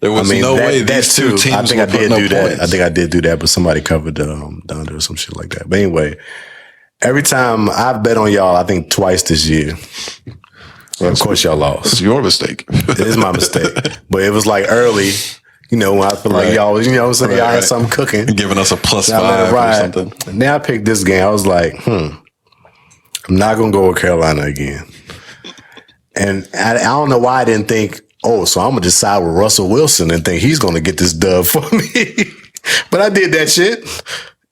There was no way these two teams I think I were did putting up do that. points. I think I did do that, but somebody covered the under or some shit like that. But anyway, every time I've bet on y'all, I think twice this year. Of course, y'all lost. It's your mistake. It is my mistake. But it was like early, when I feel like Right. y'all was, y'all had right. something cooking. Giving us a plus Y'all let it 5 or ride. something. And then I picked this game. I was like, I'm not going to go with Carolina again. And I don't know why I didn't think, so I'm going to just side with Russell Wilson and think he's going to get this dub for me. But I did that shit.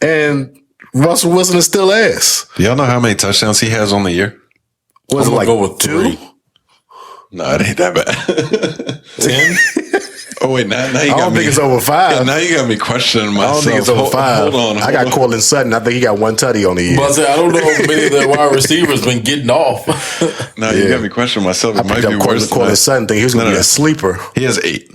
And Russell Wilson is still ass. Do y'all know how many touchdowns he has on the year? Was I'm it like gonna go with 2? 3. No, it ain't that bad. 10? Oh wait, now you got I don't me. think it's over 5. Yeah, now you got me questioning I myself. don't think it's over 5. Hold on. I got Cortland Sutton. I think he got 1 tutty on the year. But I don't know if many of their wide receivers been getting off. Now you got me questioning myself. I It might picked be up worse than Cortland that. Sutton. Think he was going to be a sleeper. He has 8.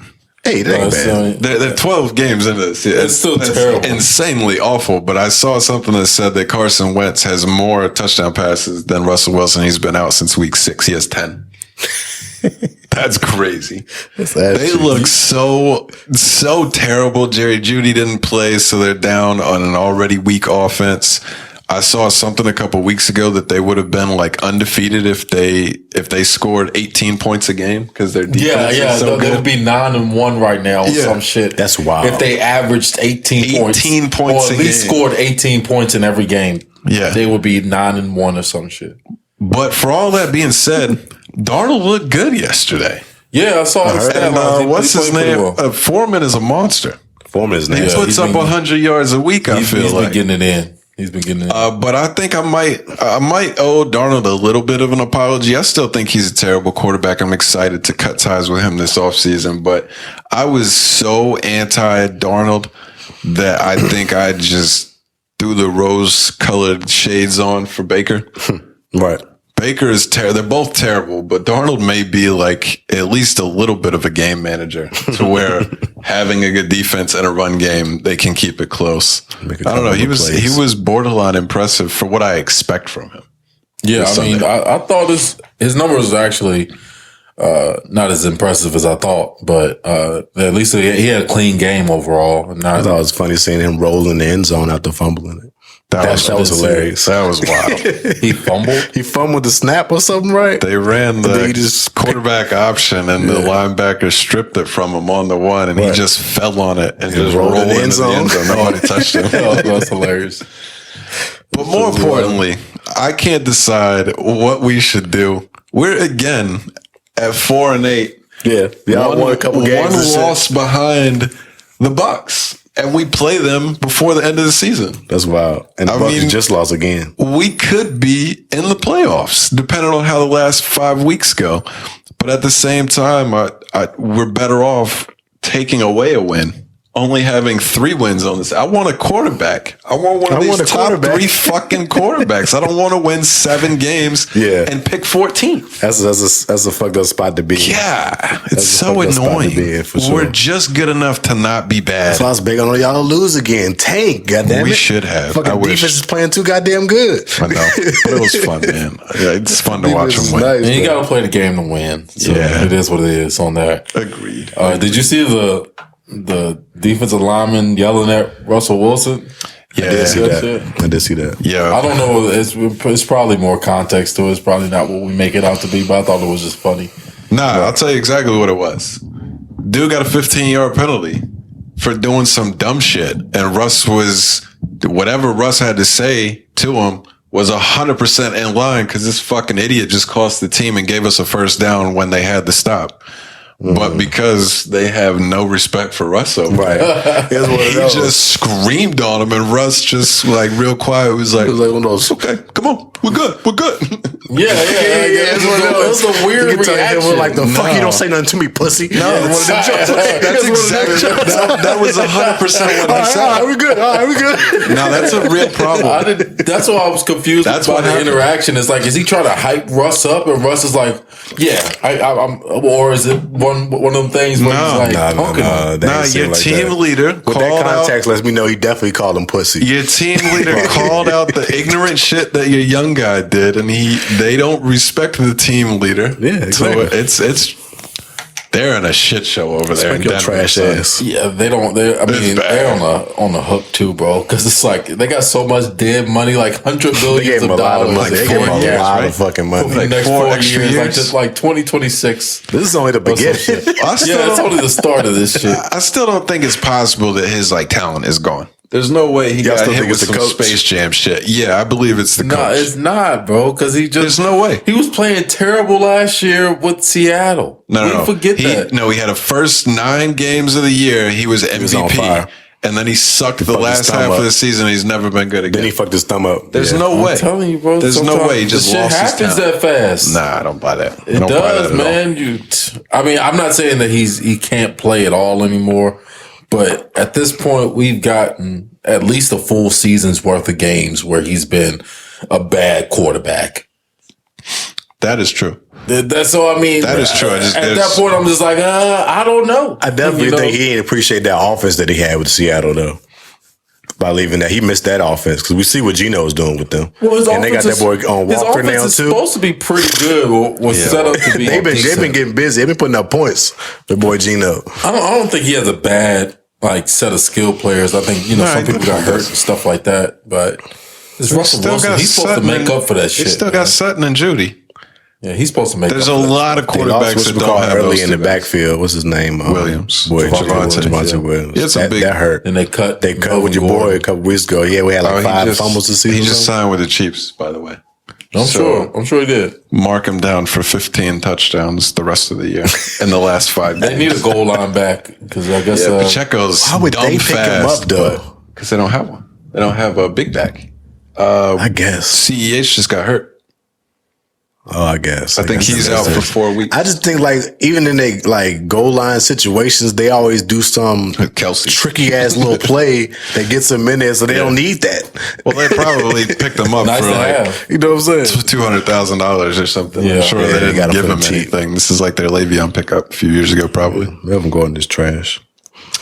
Hey, that ain't bad. They're 12 games into this. It's still terrible. Insanely awful. But I saw something that said that Carson Wentz has more touchdown passes than Russell Wilson. He's been out since week 6. He has 10. That's crazy. They look so terrible. Jerry Jeudy didn't play, so they're down on an already weak offense. I saw something a couple weeks ago that they would have been like undefeated if they scored 18 points a game because their defense is so they good. would be 9-1 right now or some shit. That's wild. If they averaged 18 points, 18 points or a at least game. scored 18 points in every game, Yeah. they would be 9-1 or some shit. But for all that being said, Darnold looked good yesterday. Yeah, I saw the stat lines. And what's his name? Foreman is a monster. Foreman is He puts up 100 yards a week, I feel he's like. Been getting it in. He's been getting it in. But I think I might owe Darnold a little bit of an apology. I still think he's a terrible quarterback. I'm excited to cut ties with him this offseason. But I was so anti-Darnold that I think I just threw the rose-colored shades on for Baker. Right. Baker is terrible. They're both terrible, but Darnold may be like at least a little bit of a game manager to where having a good defense and a run game, they can keep it close. I don't know. He was borderline impressive for what I expect from him. Yeah, I mean, I thought his numbers were actually not as impressive as I thought, but at least he had a clean game overall. And I thought it was funny seeing him roll in the end zone after fumbling it. That was hilarious. That was wild. He fumbled? He fumbled the snap or something, right? They ran the quarterback option and the linebacker stripped it from him on the one and he just fell on it and just rolled into the end zone. Nobody touched him. That's hilarious. But more importantly, I can't decide what we should do. We're again at 4-8. Yeah. Y'all won a couple games. One loss behind the Bucks. And we play them before the end of the season. That's wild. And the Bucks just lost again. We could be in the playoffs, depending on how the last 5 weeks go. But at the same time, we're better off taking away a win. Only having 3 wins on this. I want a quarterback. I want one of these top 3 fucking quarterbacks. I don't want to win 7 games and pick 14th. That's a fucked up spot to be. Yeah. It's so annoying. We're just good enough to not be bad. That's why I was big on y'all to lose again. Tank, goddamn it. We should have. Fucking defense is playing too goddamn good. I know. But it was fun, man. Yeah, it's fun to watch them win. Nice, and you got to play the game to win. So it is what it is on that. Agreed. Did you see the defensive lineman yelling at Russell Wilson? Yeah, I did see that. Yeah. I don't know. It's probably more context to it. It's probably not what we make it out to be, but I thought it was just funny. Nah, I'll tell you exactly what it was. Dude got a 15-yard penalty for doing some dumb shit. And whatever Russ had to say to him was 100% in line because this fucking idiot just cost the team and gave us a first down when they had to stop. But because they have no respect for Russ over there, he just screamed on him, and Russ just like real quiet was like one of those, okay, come on, we're good. Yeah. It was a weird reaction. Like the fuck, you don't say nothing to me, pussy. No, that's exactly that was 100% what I said. All right, we're good. Now that's a real problem. That's why I was confused about the interaction. It's like, is he trying to hype Russ up, and Russ is like, yeah, I'm, or is it one of them things where he's like, your team leader with that context lets me know he definitely called him pussy. Your team leader called out the ignorant shit that your young guy did, and they don't respect the team leader. Yeah, exactly. So it's they're in a shit show over there in Denver. Trash ass. Yeah, they're on the hook too, bro. Because it's like they got so much dead money, like $100 billion of dollars. They gave him a lot of fucking money. For the next 4 years, like 2026. This is only the beginning. It's only the start of this shit. I still don't think it's possible that his talent is gone. There's no way he got hit with some Space Jam shit. Yeah, I believe it's the coach. No, it's not, bro. Because there's no way. He was playing terrible last year with Seattle. No. Forget that. No, he had a first 9 games of the year. He was MVP. And then he sucked the last half of the season. He's never been good again. Then he fucked his thumb up. There's no way. I'm telling you, bro. There's no way he just lost his talent. Shit happens that fast. Nah, I don't buy that. It does, man. I mean, I'm not saying that he can't play at all anymore. But at this point, we've gotten at least a full season's worth of games where he's been a bad quarterback. That is true. That's all I mean. That is true. At that point, I'm just like, I don't know. I definitely think he didn't appreciate that offense that he had with Seattle, though. By leaving that, he missed that offense because we see what Geno's doing with them. Well, and they got that boy on Walker now too. It's supposed to be pretty good. Was set up to be. They've been getting busy. They've been putting up points. The boy Geno. I don't think he has a bad set of skill players. I think some people got hurt and stuff like that. But it's Russell Wilson. He's supposed to make up for that shit. He still got Sutton and Judy. Yeah, he's supposed to make. There's a lot of quarterbacks that don't have early in the backfield. What's his name? Williams. Javonte Williams. That hurt. And they cut with your boy a couple weeks ago. Yeah, we had 5 fumbles this season. He just signed with the Chiefs, by the way. I'm sure he did. Mark him down for 15 touchdowns the rest of the year in the last 5 days. They need a goal line back because I guess Pacheco's how would they pick him up though? Because they don't have one. They don't have a big back. I guess CEH just got hurt. Oh, I guess. I think he's out for 4 weeks. I just think like even in they like goal line situations, they always do some Kelsey tricky ass little play that gets them in there, so they don't need that. Well, they probably picked him up nice for to like have. You know what I'm saying? $200,000 or something. Yeah. I'm sure they didn't gotta give put him him cheap. anything. This is like their Le'Veon pickup a few years ago, probably. They have him going this trash.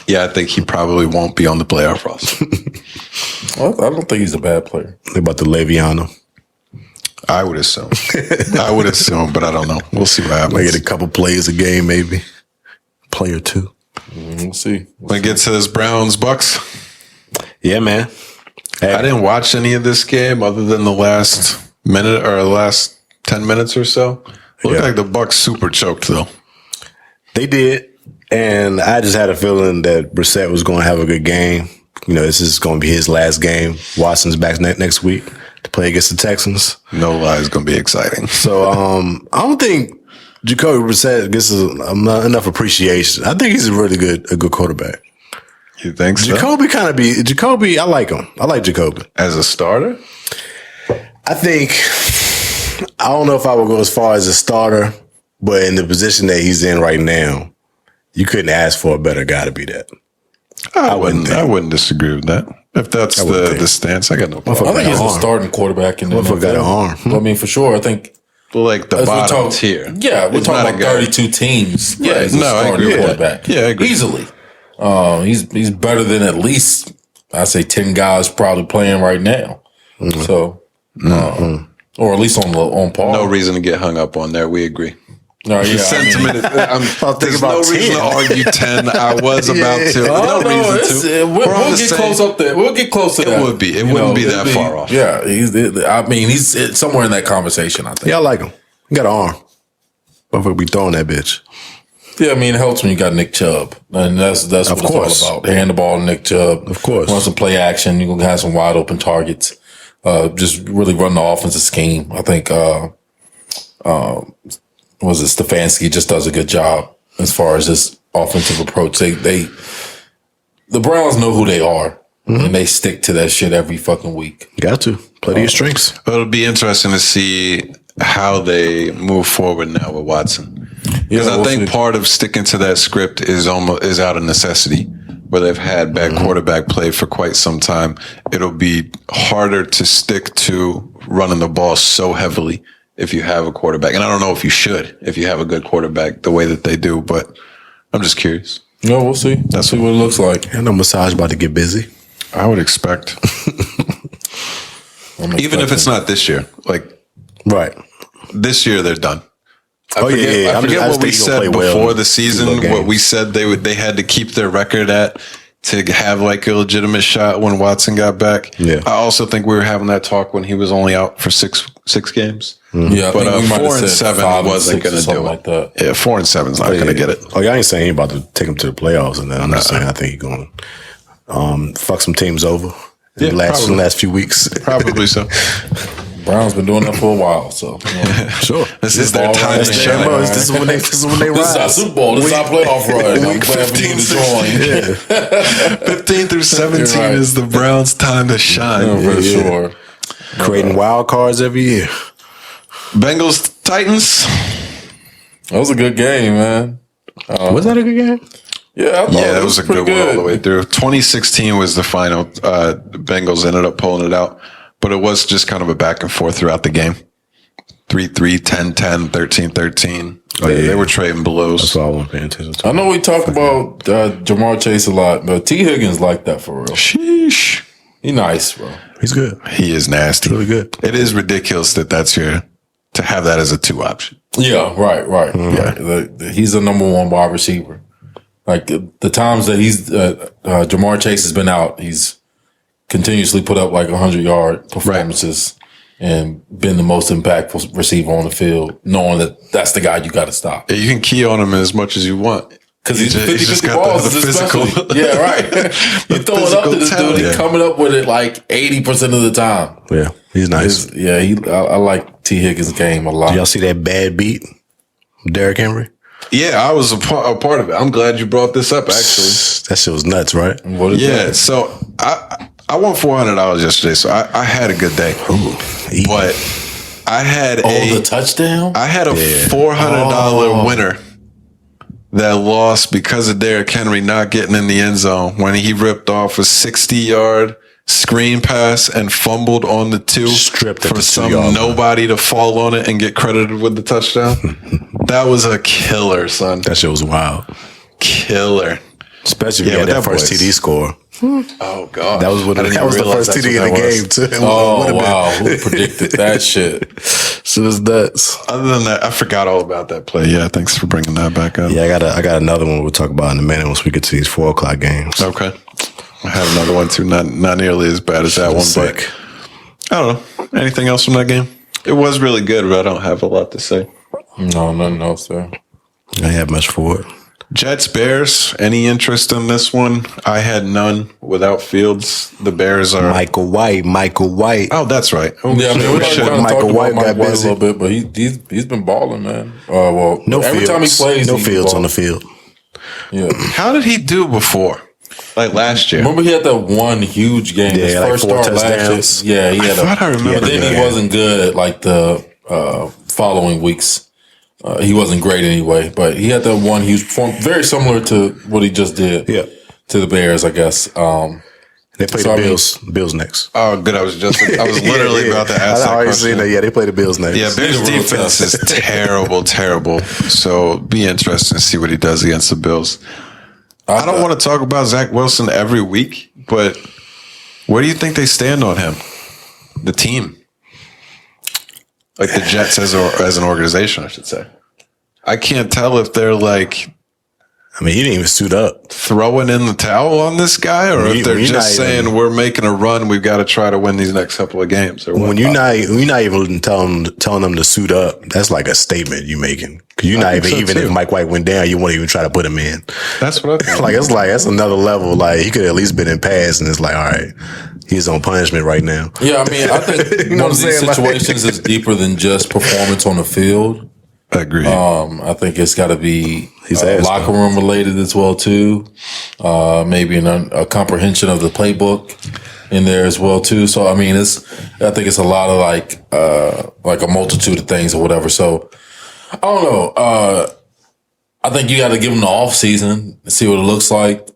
Yeah, I think he probably won't be on the playoff roster. Well, I don't think he's a bad player. They about to Le'Veon him. I would assume. But I don't know. We'll see what happens. Might get a couple plays a game, maybe. Play or two. We'll see. When it gets to this Browns Bucks, Yeah, man. Hey, I didn't watch any of this game other than the last minute or the last 10 minutes or so. Looked like the Bucks super choked though. they did. And I just had a feeling that Brissett was going to have a good game. You know, this is going to be his last game. Watson's back next week to play against the Texans. No lie, it's going to be exciting. So I don't think Jacoby Brissett gets enough appreciation. I think he's a good quarterback. You think so? Jacoby, I like him. I like Jacoby. As a starter? I don't know if I would go as far as a starter, but in the position that he's in right now, you couldn't ask for a better guy to be that. I wouldn't disagree with that. If that's the stance, I got no problem. I think he's a starting quarterback in the Motherfucker got an arm. I mean, for sure. I think Like the bottom tier. Yeah, we're talking about 32 teams. Yeah, he's a starting quarterback. Yeah, I agree. Easily. He's better than at least, I say, 10 guys probably playing right now. Mm-hmm. So, or at least on par. No reason to get hung up on there. We agree. No, yeah, sentiment. There's no reason to argue 10. I was about to. No reason to. We'll get close up there. We'll get close to that. It would be. It wouldn't be that far off. Yeah, he's somewhere in that conversation, I think. Yeah, I like him. He got an arm. Motherfucker be throwing that bitch. Yeah, I mean, it helps when you got Nick Chubb. And that's what it's all about. Hand the ball to Nick Chubb. Of course. Want some play action. You're going to have some wide open targets. Just really run the offensive scheme. I think, Stefanski just does a good job as far as this offensive approach. The Browns know who they are, and they stick to that shit every fucking week. You got to play to your strengths. It'll be interesting to see how they move forward now with Watson, because I think part of sticking to that script is out of necessity, where they've had bad quarterback play for quite some time. It'll be harder to stick to running the ball so heavily if you have a quarterback. And I don't know if you should, if you have a good quarterback the way that they do, but I'm just curious. No, we'll see. That's what it looks like. I know Massage about to get busy. I would expect. Even if it's not this year. Right. This year they're done. I I forget what we said before the season, what we said they had to keep their record at to have like a legitimate shot when Watson got back. Yeah. I also think we were having that talk when he was only out for six games. Yeah, but 4-7 wasn't going to do it. Like that. Yeah, 4-7 is not going to get it. Oh, yeah, I ain't saying he about to take him to the playoffs, and then I'm just saying I think he's going to fuck some teams over in the last few weeks. Probably so. Browns been doing that for a while, so sure. This is their time to shine. This is when they rise. This is our Super Bowl. This is our playoff run. I'm glad for you to join. 15 through 17 is the Browns' time to shine. For sure. Creating wild cards every year. Bengals Titans. That was a good game, man. Was that a good game? Yeah, I thought that was a good one all the way through. 2016 was the final. The Bengals ended up pulling it out, but it was just kind of a back and forth throughout the game. 3-3, 10-10, 13-13. They were trading blows. That's all I wasn't paying attention to. I know we talk about Jamar Chase a lot, but T. Higgins like that for real. Sheesh. He nice, bro. He's good. He is nasty. Really good. It is ridiculous that's to have that as a 2 option. Yeah, right. Mm-hmm. Yeah, he's the number 1 wide receiver. Like the times that he's Jamar Chase has been out, he's continuously put up like 100-yard performances and been the most impactful receiver on the field, knowing that that's the guy you got to stop. Yeah, you can key on him as much as you want. Because he's 50-50 got balls, the physical. Yeah, right. You throw it up to this dude, he's coming up with it like 80% of the time. Yeah. He's nice. I like T. Higgins' game a lot. Did y'all see that bad beat? Derrick Henry? Yeah, I was a part of it. I'm glad you brought this up, actually. That shit was nuts, right? What is that? So I won $400 yesterday, so I had a good day. Ooh, but I had the touchdown? I had a $400 winner that lost because of Derrick Henry not getting in the end zone when he ripped off a 60-yard screen pass and fumbled on the 2 Stripped at for the some 2-yard line. nobody to fall on it and get credited with the touchdown. That was a killer, son. That shit was wild. Killer. Especially if you had that first TD score. Oh, God. That was the first TD in the game, too. Oh, wow. Who predicted that shit? Shit was nuts. Other than that, I forgot all about that play. Yeah, thanks for bringing that back up. Yeah, I got another one we'll talk about in a minute once we get to these 4 o'clock games. Okay. I have another one, too. Not nearly as bad as that one, Sick. but I don't know. Anything else from that game? It was really good, but I don't have a lot to say. No, nothing else there. I didn't have much for it. Jets, Bears, any interest in this one? I had none without Fields. The Bears are... Michael White. Oh, that's right. Oh, Yeah, I mean, we shit. kind of Michael talked White about got Mike White a busy. little bit, but he's been balling, man. Well, No every Fields. time he plays, no he's Fields on balling. the field. Yeah. How did he do before? Like last year? Remember he had that one huge game, his Yeah, like first 4 start touchdowns. last year. Yeah, he had thought I remember but then that. he wasn't good like the following weeks. He wasn't great anyway, but he had that one huge performance, very similar to what he just did to the Bears, I guess. They play So, the I mean- Bills next. Oh, good. I was literally about to ask I that already question. seen that. Yeah, they play the Bills next. Yeah, Bears He's a real defense tough. is terrible. So be interesting to see what he does against the Bills. I don't want to talk about Zach Wilson every week, but where do you think they stand on him? The team. Like the Jets as an organization, I should say. I can't tell if they're like I mean, he didn't even suit up. throwing in the towel on this guy, or if they're just saying we're making a run, we've got to try to win these next couple of games. Or what. When you're not even telling them to suit up, that's like a statement you're making. Because you're not even too. if Mike White went down, you won't even try to put him in. That's what I think. That's another level. Like he could have at least been in pass, and it's like, all right, he's on punishment right now. Yeah, I mean, I think You know one what of I'm these saying? Like- situations is deeper than just performance on the field. I agree. I think it's got to be He's ass, locker room related as well too. Maybe a comprehension of the playbook in there as well too. So I mean, I think it's a lot of like a multitude of things or whatever. So I don't know. I think you got to give him the off season and see what it looks like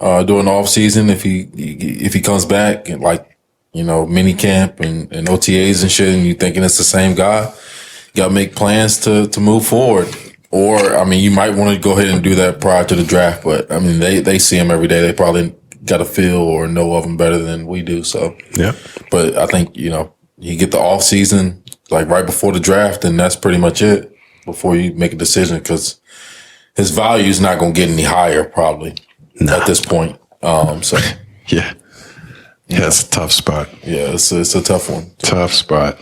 during the off season if he comes back and mini camp and OTAs and shit, and you thinking it's the same guy. Got to make plans to move forward. Or, I mean, you might want to go ahead and do that prior to the draft, but I mean, they see him every day. They probably got to feel or know of him better than we do. So, Yeah. but I think, you get the off season, like right before the draft, and that's pretty much it before you make a decision, because his value is not going to get any higher probably at this point. So, yeah. Yeah, it's a tough spot. yeah, it's a tough one. Tough spot.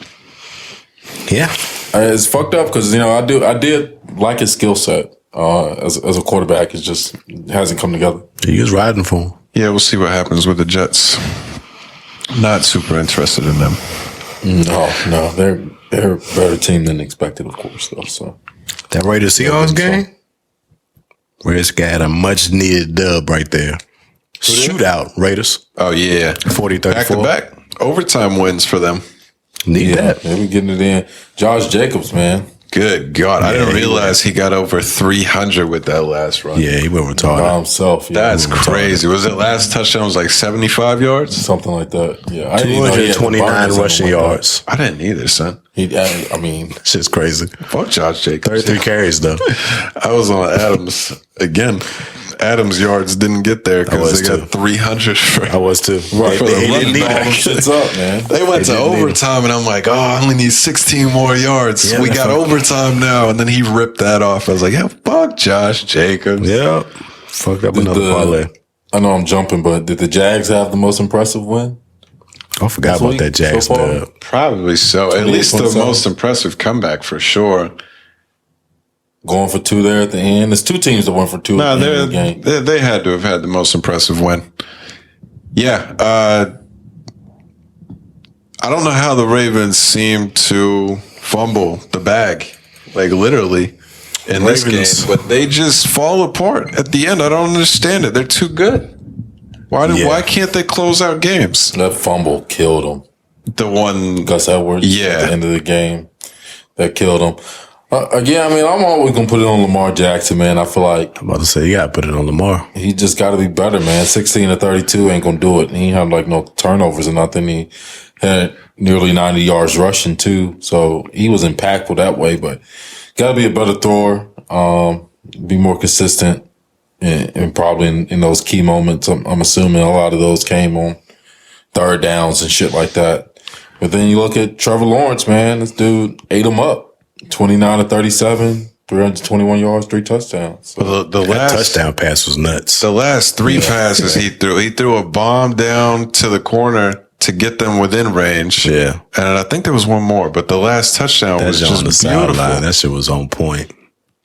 Yeah. It's fucked up because I did like his skill set as a quarterback. It just hasn't come together. He was riding for him. Yeah, we'll see what happens with the Jets. Not super interested in them. No, they're a better team than expected, of course. Though, so That Raiders Seahawks game, Raiders got a much needed dub right there. Shootout, Raiders. Oh, yeah. 40-34. Back to back. Overtime wins for them. Need that. Yeah, we getting it in. Josh Jacobs, man, Good God. I didn't he realize he got over 300 with that last run. Yeah, he went by retarded. himself. Yeah, That's crazy. Was it last touchdown was like 75 yards? something like that. Yeah, I didn't even know he had the 229 bonus rushing like that. yards. I didn't either, son. I mean, Shit's crazy. Fuck Josh Jacobs. 33 carries, though. I was on Adams again. Adams yards didn't get there because was they got too. 300 for I was too. Right, for They the didn't need all them that. shits up, man. They went to didn't need overtime, and I'm like, oh, I only need 16 more yards. Yeah, we that's got okay. overtime now. And then he ripped that off. I was like, yeah, fuck Josh Jacobs. Yeah. Fucked up another parlay. I know I'm jumping, but did the Jags have the most impressive win? I forgot about week that Jags so far? dub. Probably so. At least the 28.7. most impressive comeback for sure. Going for two there at the end. There's two teams that went for two No, at the end of the game. they had to have had the most impressive win. Yeah. I don't know how the Ravens seem to fumble the bag, like literally in this game, but they just fall apart at the end. I don't understand it. They're too good. Why can't they close out games? That fumble killed them. The one Gus Edwards at the end of the game that killed him. Again, I mean, I'm always gonna put it on Lamar Jackson, man. I feel like I'm about to say you gotta put it on Lamar. He just got to be better, man. 16 to 32 ain't gonna do it. He had like no turnovers or nothing. He had nearly 90 yards rushing too, so he was impactful that way. But got to be a better thrower, be more consistent, and probably in those key moments. I'm assuming a lot of those came on third downs and shit like that. But then you look at Trevor Lawrence, man. This dude ate him up. 29 to 37, 321 yards, 3 touchdowns. So the last touchdown pass was nuts. The last 3 passes he threw a bomb down to the corner to get them within range. Yeah. And I think there was one more, but the last touchdown was just on the beautiful. sideline. That shit was on point.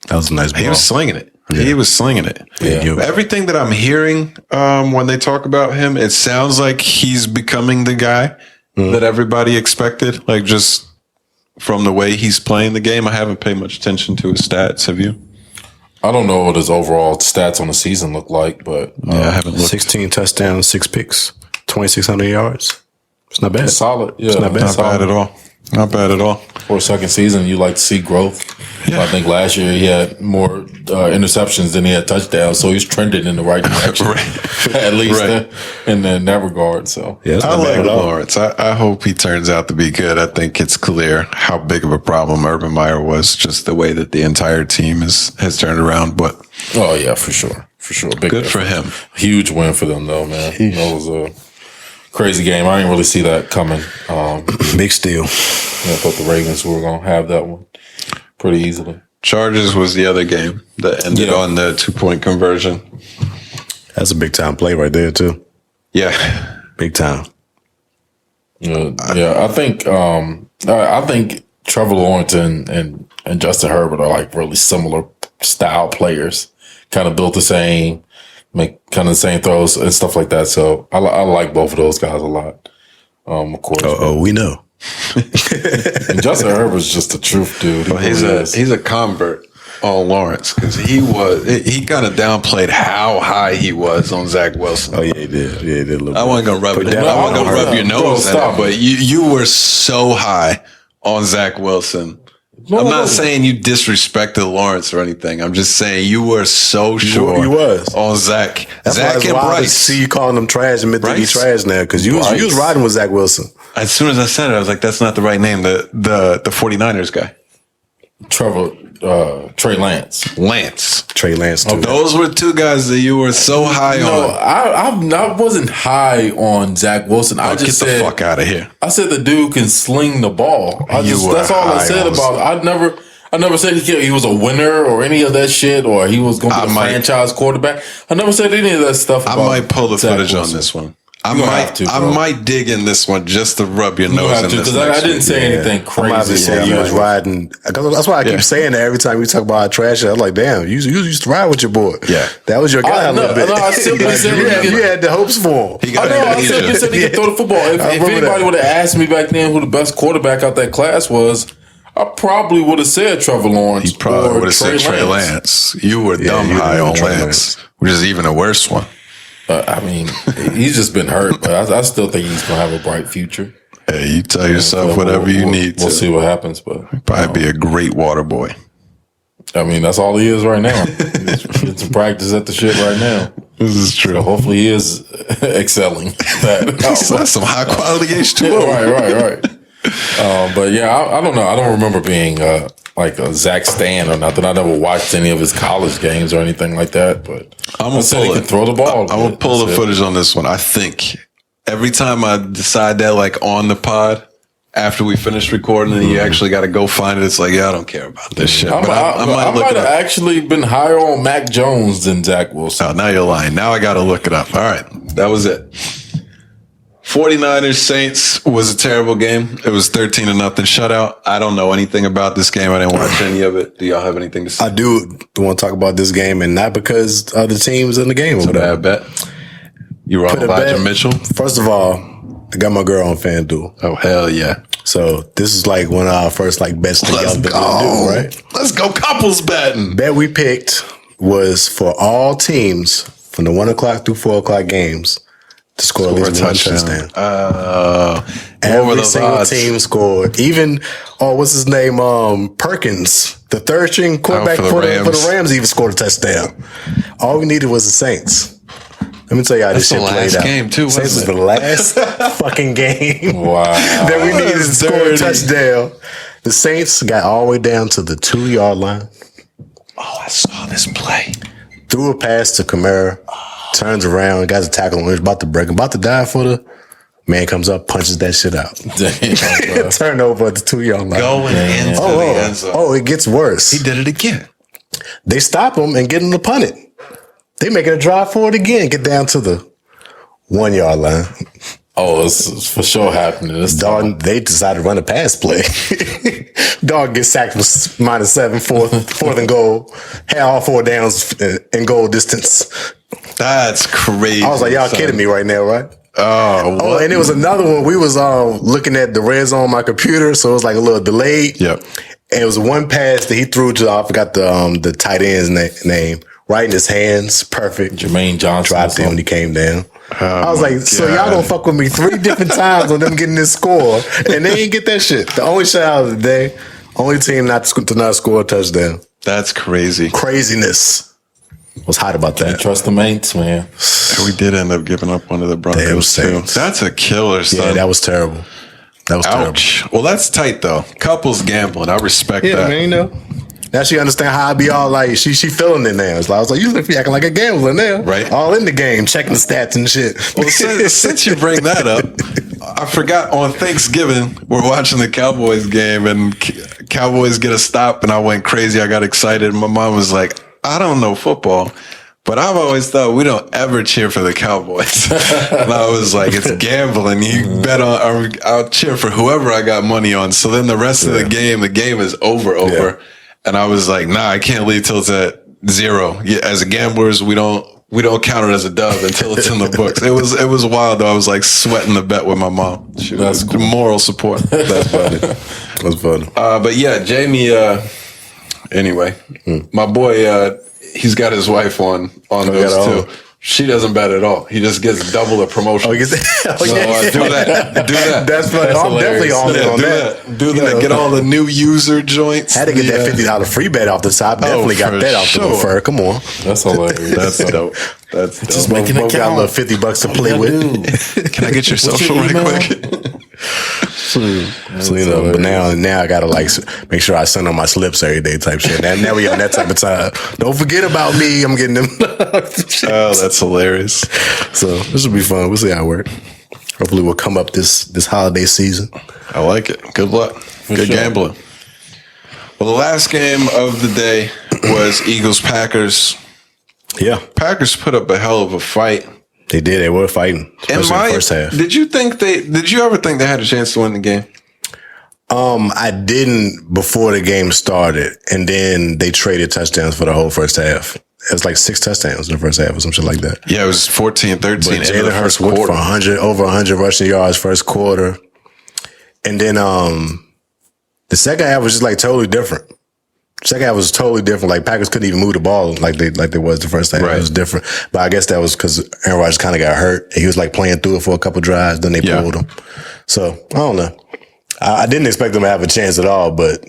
That was a nice ball. He was slinging it. Yeah. He was slinging it. Yeah. Everything that I'm hearing when they talk about him, it sounds like he's becoming the guy that everybody expected. Like just from the way he's playing the game. I haven't paid much attention to his stats. Have you? I don't know what his overall stats on the season look like, but I haven't looked. 16 touchdowns, 6 picks, 2,600 yards. It's not bad. It's solid. Yeah, it's not bad. Not bad at all. Not bad at all. For a second season, you like to see growth. Yeah. I think last year he had more interceptions than he had touchdowns, so he's trending in the right direction, at least in that regard. So yeah, I like Lawrence. I hope he turns out to be good. I think it's clear how big of a problem Urban Meyer was, just the way that the entire team has turned around. But oh yeah, for sure, big good for him. Huge win for them though, man. That was a crazy game. I didn't really see that coming. Big steal. I thought the Ravens were going to have that one pretty easily. Chargers was the other game that ended on the 2-point conversion. That's a big time play right there too. Yeah, big time. I think Trevor Lawrence and Justin Herbert are like really similar style players. Kind of built the same, make kind of the same throws and stuff like that. So I like both of those guys a lot. Of course. We know. And Justin Herbert's just the truth, dude. He's a convert on Lawrence because he kind of downplayed how high he was on Zach Wilson. Oh yeah, he did. Yeah, he did. I wasn't gonna rub your nose in it, but you were so high on Zach Wilson. I'm not saying you disrespected Lawrence or anything. I'm just saying you were so sure he was on Zach. That's Zach and Bryce. See you calling them trash and admit to be trash now because you was riding with Zach Wilson. As soon as I said it, I was like, that's not the right name. The 49ers guy. Trey Lance. Trey Lance too. Those were 2 guys that you were so high on. No, I wasn't high on Zach Wilson. I just said, get the fuck out of here. I said the dude can sling the ball. That's all I said about it. I never said he was a winner or any of that shit or he was going to be a franchise quarterback. I never said any of that stuff. I might pull the footage on this one. I might dig in this one just to rub your nose in this. Because I didn't say anything crazy. Saying you was riding. That's why I keep saying that every time we talk about trash. I'm like, damn, you used to ride with your boy. Yeah, that was your guy a little bit. No, I simply said you had the hopes for him. I simply said he could throw the football. If anybody would have asked me back then who the best quarterback out that class was, I probably would have said Trevor Lawrence. You probably would have said Trey Lance. You were dumb high on Lance, which is even a worse one. I mean, he's just been hurt, but I still think he's going to have a bright future. Hey, you tell yourself whatever you need to. We'll see what happens, but probably be a great water boy. I mean, that's all he is right now. It's a practice at the shit right now. This is true. So hopefully he is excelling. That's some high quality H2O. Right. But yeah, I don't know. I don't remember being like a Zach Stan or nothing. I never watched any of his college games or anything like that. But I'm gonna he can throw the ball. I'm gonna pull the footage on this one. I think every time I decide that, like on the pod, after we finish recording and you actually got to go find it, it's like, yeah, I don't care about this shit. I might have actually been higher on Mac Jones than Zach Wilson. Oh, now you're lying. Now I got to look it up. All right, that was it. 49ers Saints was a terrible game. It was 13-0 shutout. I don't know anything about this game. I didn't watch any of it. Do y'all have anything to say? I do want to talk about this game, and not because other teams in the game. It's a bad bet. You were on Elijah Mitchell. First of all, I got my girl on FanDuel. Oh, hell yeah. So this is like one of our first like bets that Let's y'all been go. gonna do, right? Let's go couples betting. Bet we picked was for all teams from the 1 o'clock through 4 o'clock games to score at least one touchdown. Every single team scored. Even, what's his name? Perkins, the third string quarterback for the Rams, even scored a touchdown. All we needed was the Saints. Let me tell you how this shit played out. Game too, Saints was the last fucking game that we needed to score a touchdown. The Saints got all the way down to the 2-yard line. Oh, I saw this play. Threw a pass to Kamara, turns around, got a tackle on him, about to break him, about to dive for the man, comes up, punches that shit out. Damn, turnover at the 2-yard line. Going into the end zone. Oh, it gets worse. He did it again. They stop him and get him to punt it. They making a drive for it again, get down to the 1-yard line. Oh, it's for sure happening. They decided to run a pass play. Dog gets sacked for -7, fourth and goal. Had all 4 downs in goal distance. That's crazy. I was like, y'all kidding me right now, right? Oh, and it was another one. We was looking at the red zone on my computer, so it was like a little delayed. Yep. And it was one pass that he threw to, I forgot the tight end's name, right in his hands. Perfect. Jermaine Johnson. Dropped it when he came down. I was like, so y'all gonna fuck with me 3 different times on them getting this score, and they ain't get that shit. The only shot out of the day, only team to not score a touchdown. That's crazy. Craziness. I was hot about that. Trust the mates, man. We did end up giving up one of the Broncos too. That's a killer, son. Yeah, that was terrible. That was terrible. Well, that's tight though. Couples gambling. I respect that. Yeah, man, you know. Now she understand how I be all like, she feeling it now. I was like, you acting like a gambler now. Right. All in the game, checking the stats and shit. Well, since you bring that up, I forgot on Thanksgiving, we're watching the Cowboys game and Cowboys get a stop and I went crazy. I got excited. My mom was like, I don't know football, but I've always thought we don't ever cheer for the Cowboys. And I was like, it's gambling. You bet on, I'll cheer for whoever I got money on. So then the rest of the game is over. Yeah. And I was like, nah, I can't leave till it's at 0. Yeah, as a gamblers, we don't count it as a dub until it's in the books. It was wild though. I was like sweating the bet with my mom. That's cool. Moral support. That's funny. That's funny. But yeah, Jamie. Anyway, my boy, he's got his wife on those too. She doesn't bet at all. He just gets double the promotion. Oh, he gets do that. Do that. That's funny. I'm definitely on that. Do that. Get all the new user joints. Had to get that $50 free bet off the top. Definitely got that off the refer. Come on. That's hilarious. That's dope. That's dope. Just making an account. Got a little $50 to play with. Can I get your social right quick? So but now I gotta like make sure I send on my slips every day type shit. Now we on that type of time. Don't forget about me. I'm getting them. Oh, that's hilarious. So this will be fun. We'll see how it works. Hopefully we'll come up this holiday season. I like it. Good luck. Good gambling. Well, the last game of the day was Eagles-Packers. Yeah. Packers put up a hell of a fight. They did. They were fighting, especially in the first half. Did you ever think they had a chance to win the game? I didn't before the game started, and then they traded touchdowns for the whole first half. It was like 6 touchdowns in the first half or some shit like that. Yeah, it was 14-13. Jalen Hurts went for over 100 rushing yards first quarter. And then the second half was just like totally different. Second half was totally different. Like Packers couldn't even move the ball like they was the first half. Right. It was different. But I guess that was because Aaron Rodgers kind of got hurt. He was like playing through it for a couple drives. Then they pulled him. So I don't know. I didn't expect them to have a chance at all. But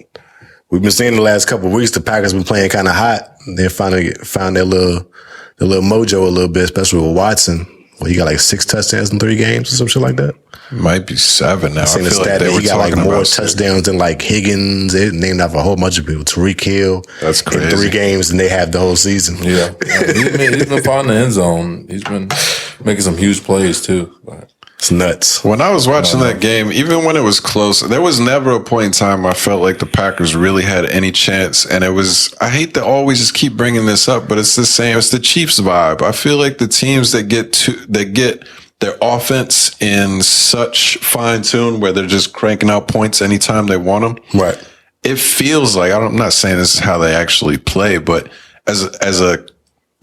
we've been seeing the last couple of weeks the Packers been playing kind of hot. They finally found their little mojo a little bit, especially with Watson. Well, he got like 6 touchdowns in 3 games or some shit like that. Might be 7 now. I seen the stat that he got like more touchdowns than like Higgins. They named off a whole bunch of people. Tariq Hill. That's crazy. In 3 games, and they have the whole season. Yeah. He's been finding the end zone. He's been making some huge plays too. But it's nuts. When I was watching that game, even when it was close, there was never a point in time I felt like the Packers really had any chance. And it was, I hate to always just keep bringing this up, but it's the same. It's the Chiefs vibe. I feel like the teams that get their offense in such fine tune where they're just cranking out points anytime they want them. Right. It feels like, I'm not saying this is how they actually play, but as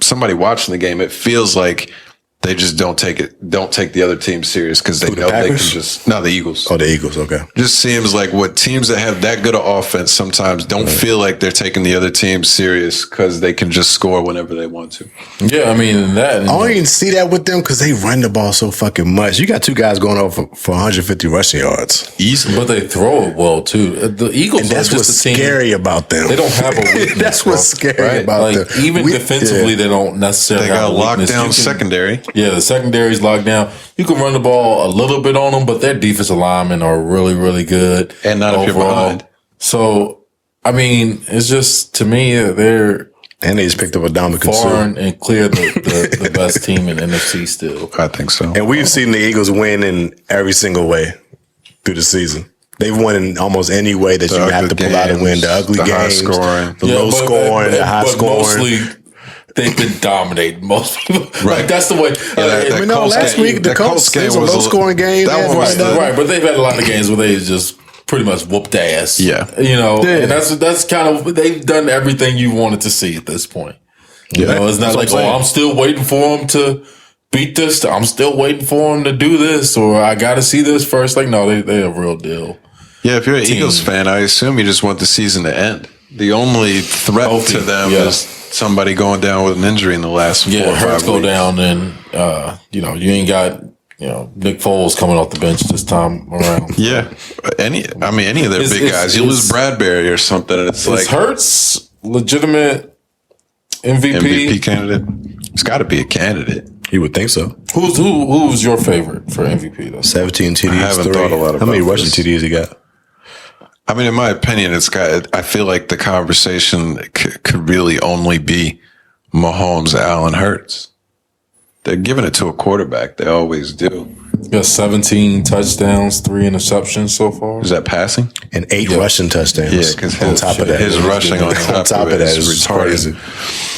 somebody watching the game, it feels like They just don't take the other team serious because they know they can just. No, the Eagles. Oh, the Eagles. Okay. Just seems like what teams that have that good of offense sometimes don't feel like they're taking the other team serious because they can just score whenever they want to. Yeah, I mean that. I don't even see that with them because they run the ball so fucking much. You got two guys going over for 150 rushing yards Easily, but they throw it well too. The Eagles. and that's are what's just a team, scary about them. They don't have a weakness. That's what's scary right? about like, them. Even defensively, they don't necessarily they have got a weakness. lockdown secondary. Yeah, the secondary's locked down. You can run the ball a little bit on them, but their defensive linemen are really, really good. And not if you're behind. So, I mean, it's just, to me, they're And they just picked up a Dominican far Sue. and clear the best team in NFC still. I think so. And we've seen the Eagles win in every single way through the season. They've won in almost any way that you have to pull out and win. The ugly games, high scoring, the low scoring, the high scoring. Mostly, they've been dominating most people. Right. Like, that's the way. Last week the Colts game was a was low scoring game. that one was right, but they've had a lot of games where they just pretty much whooped ass. Yeah. And that's kind of, they've done everything you wanted to see at this point. You know, it's not like, I'm still waiting for them to beat this. I'm still waiting for them to do this, or I got to see this first. Like, no, they're a real deal. Yeah, if you're an Eagles fan, I assume you just want the season to end. The only threat to them is somebody going down with an injury in the last 4 or 5 Hurts go weeks. down, and you ain't got Nick Foles coming off the bench this time around. Yeah, any of their big guys. You lose Bradbury or something, and it's like Hurts legitimate MVP candidate. It's got to be a candidate. You would think so. Who's your favorite for MVP though? 17 TDs. I haven't thought a lot about how many this. rushing TDs he got? I mean, in my opinion, I feel like the conversation could really only be Mahomes, Allen, Hurts. They're giving it to a quarterback. They always do. Got 17 touchdowns, 3 interceptions so far. Is that passing? And 8 rushing touchdowns. Yeah, because on top of that, his rushing on top of that is retarded.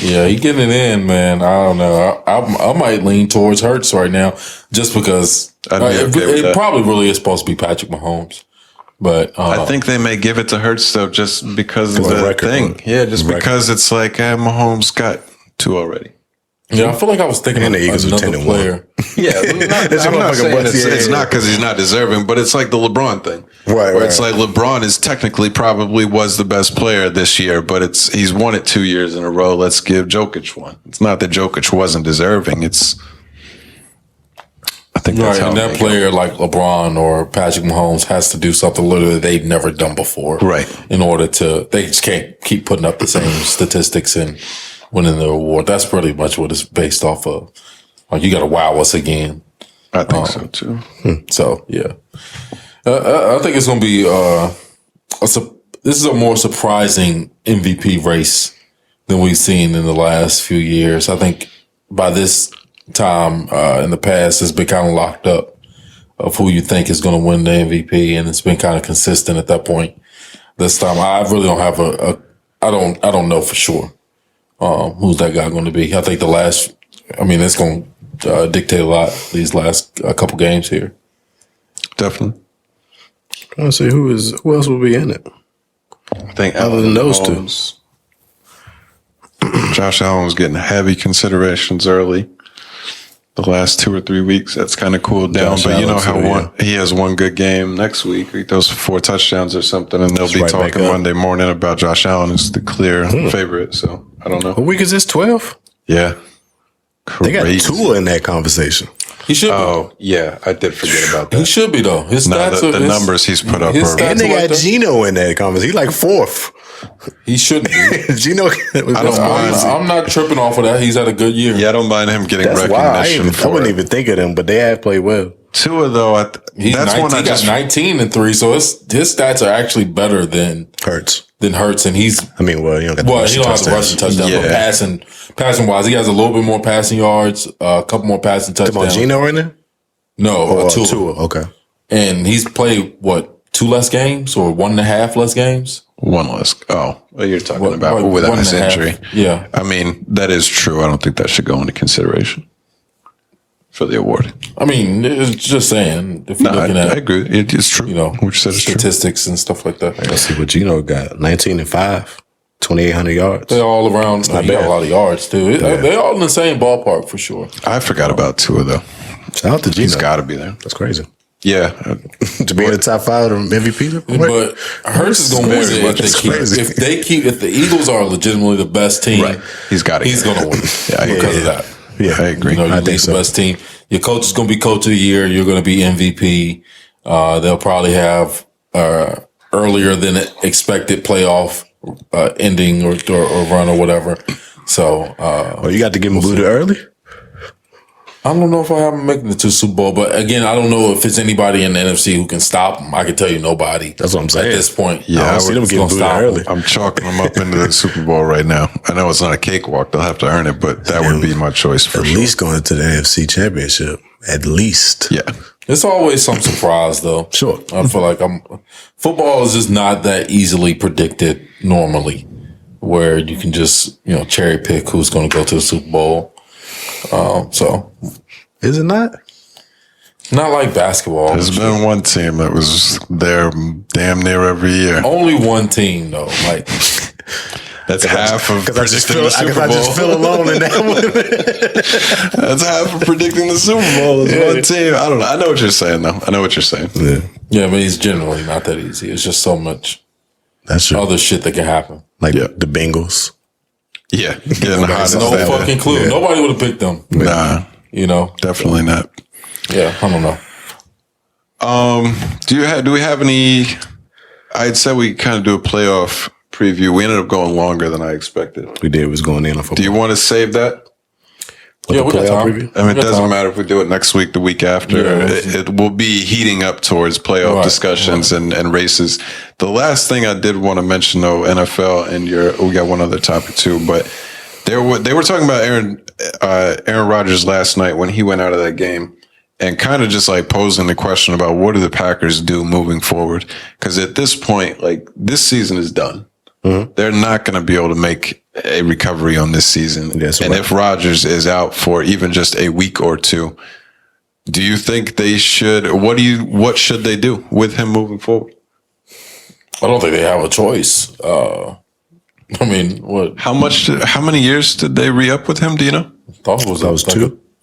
Yeah, he getting it in, man. I don't know. I might lean towards Hurts right now, just because it probably really is supposed to be Patrick Mahomes. But I think they may give it to Hurts though, just because of the thing. Yeah, just because it's like Mahomes got 2 already. Yeah, I feel like I was thinking of another player. Yeah, I'm not saying it's not because he's not deserving, but it's like the LeBron thing, right? Where it's like LeBron is technically probably was the best player this year, but he's won it 2 years in a row. Let's give Jokic one. It's not that Jokic wasn't deserving. I think that's right, and that player like LeBron or Patrick Mahomes has to do something literally they've never done before, right? In order to, they just can't keep putting up the same statistics and winning the award. That's pretty much what it's based off of. Like, you got to wow us again. I think so too. So yeah, I think it's going to be this is a more surprising MVP race than we've seen in the last few years. I think by this time in the past, it's been kind of locked up of who you think is going to win the MVP, and it's been kind of consistent at that point. This time, I really don't have I don't know for sure who's that guy going to be. I think it's going to dictate a lot these last couple games here. Definitely. I want to see who else will be in it. I think other than those two. Josh Allen was getting heavy considerations early. The last 2 or 3 weeks, that's kind of cooled down. Josh but you know Allen, how he has one good game next week. He throws 4 touchdowns or something, and they'll be right talking Monday morning about Josh Allen as the clear favorite. So I don't know. What week is this? 12? Yeah. Crazy. They got Tua in that conversation. He should be. Oh, yeah. I did forget about that. He should be, though. His stats the numbers he's put up are... And they got Geno in that conversation. He's like 4th. He shouldn't be. Geno... I'm not tripping off of that. He's had a good year. Yeah, I don't mind him getting recognition. I wouldn't even think of him, but they have played well. Tua, though, he got 19-3, so his stats are actually better than Hurts. And he's... I mean, well, you don't got the he don't have the rushing touchdown, but passing-wise, he has a little bit more passing yards, a couple more passing touchdowns. Come on, Geno right now? No, Tua. Okay. And he's played, 2 less games or 1.5 less games? 1 less. Oh, well, you're talking about without his injury. Yeah. I mean, that is true. I don't think that should go into consideration for the award. I mean, it's just saying. If you're looking at, I agree. It is true. Which says statistics and stuff like that. Let's see what Geno got. 19-5, 2,800 yards. They're all around. He got a lot of yards too. They're all in the same ballpark for sure. I forgot about Tua though. Shout out to Gino. He's got to be there. That's crazy. Yeah, to be in the top 5 of MVP. But Hurts is going to win it if the Eagles are legitimately the best team. Right. He's got it. He's going to win because of that. Yeah, I agree. I think the best team. Your coach is going to be coach of the year. You're going to be MVP. They'll probably have earlier than expected playoff ending or run or whatever. So, you got to give him booted early. I don't know if I have him making it to the Super Bowl, but again, I don't know if it's anybody in the NFC who can stop him. I can tell you nobody. That's what I'm saying. At this point, yeah, I see them getting booted early. I'm chalking them up into the Super Bowl right now. I know it's not a cakewalk; they'll have to earn it, but that would be my choice for sure. At least going to the NFC Championship. At least, yeah. It's always some surprise, though. Sure. I feel like football is just not that easily predicted normally, where you can just cherry pick who's going to go to the Super Bowl. So is it not? Not like basketball. There's been one team that was there damn near every year. Only one team though. Like that's half of predicting the Super Bowl. I just feel alone in that one. That's half of predicting the Super Bowl. Is one team. I don't know. I know what you're saying though. I know what you're saying. Yeah, but it's generally not that easy. It's just so much other shit that can happen. Like the Bengals. Yeah, getting hot. No fucking clue. Yeah. Nobody would have picked them. Nah, definitely not. Yeah, I don't know. Do we have any? I'd say we kind of do a playoff preview. We ended up going longer than I expected. We did. It was going in on football. Do you want to save that? Yeah, we got time. Preview? I mean, it doesn't matter if we do it next week, the week after. Yeah. It will be heating up towards playoff discussions and races. The last thing I did want to mention, though, NFL, and we got one other topic too, but they were talking about Aaron Rodgers last night when he went out of that game and kind of just like posing the question about what do the Packers do moving forward? Because at this point, like this season is done. Mm-hmm. They're not going to be able to make a recovery on this season. And if Rodgers is out for even just a week or two, do you think they should, what should they do with him moving forward? I don't think they have a choice. I mean, what? How many years did they re-up with him? Do you know? I thought it was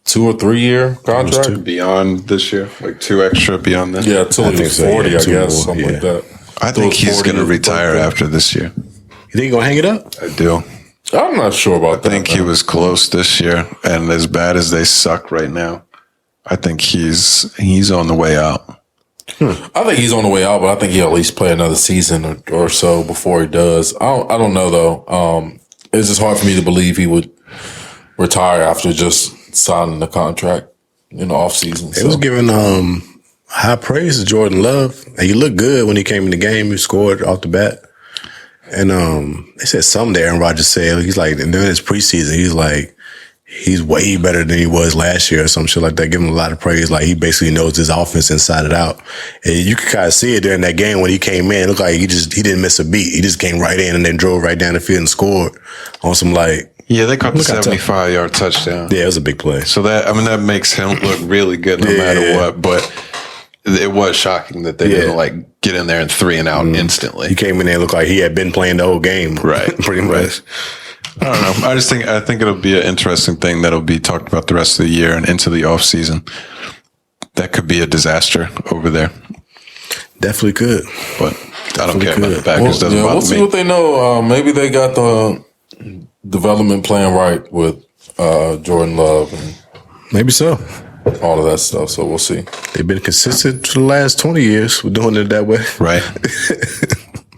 2 or 3 year contract. Beyond this year, like 2 extra beyond that. Yeah, until he was 40, I guess, something like that. I think he's going to retire after this year. You think he's going to hang it up? I do. I'm not sure about that. I think he was close this year, and as bad as they suck right now, I think he's on the way out. I think he's on the way out, but I think he'll at least play another season or so before he does. I don't know though. It's just hard for me to believe he would retire after just signing the contract in the offseason. It was giving high praise to Jordan Love. And he looked good when he came in the game. He scored off the bat. And they said something that Aaron Rodgers said. He's like, and during his preseason, he's like, he's way better than he was last year or some shit like that. Give him a lot of praise. Like he basically knows his offense inside and out. And you could kind of see it during that game when he came in. It looked like he didn't miss a beat. He just came right in and then drove right down the field and scored on some like. Yeah, they caught the 75-yard touchdown. Yeah, it was a big play. So that makes him look really good no matter what. But it was shocking that they didn't like get in there and 3 and out instantly. He came in there and looked like he had been playing the whole game. Right. Pretty much. I don't know. I think it'll be an interesting thing that'll be talked about the rest of the year and into the off season. That could be a disaster over there. Definitely could. But I don't care about the Packers. Doesn't bother me. We'll see what they know. Maybe they got the development plan right with Jordan Love and maybe so. All of that stuff. So we'll see. They've been consistent for the last 20 years with doing it that way. Right.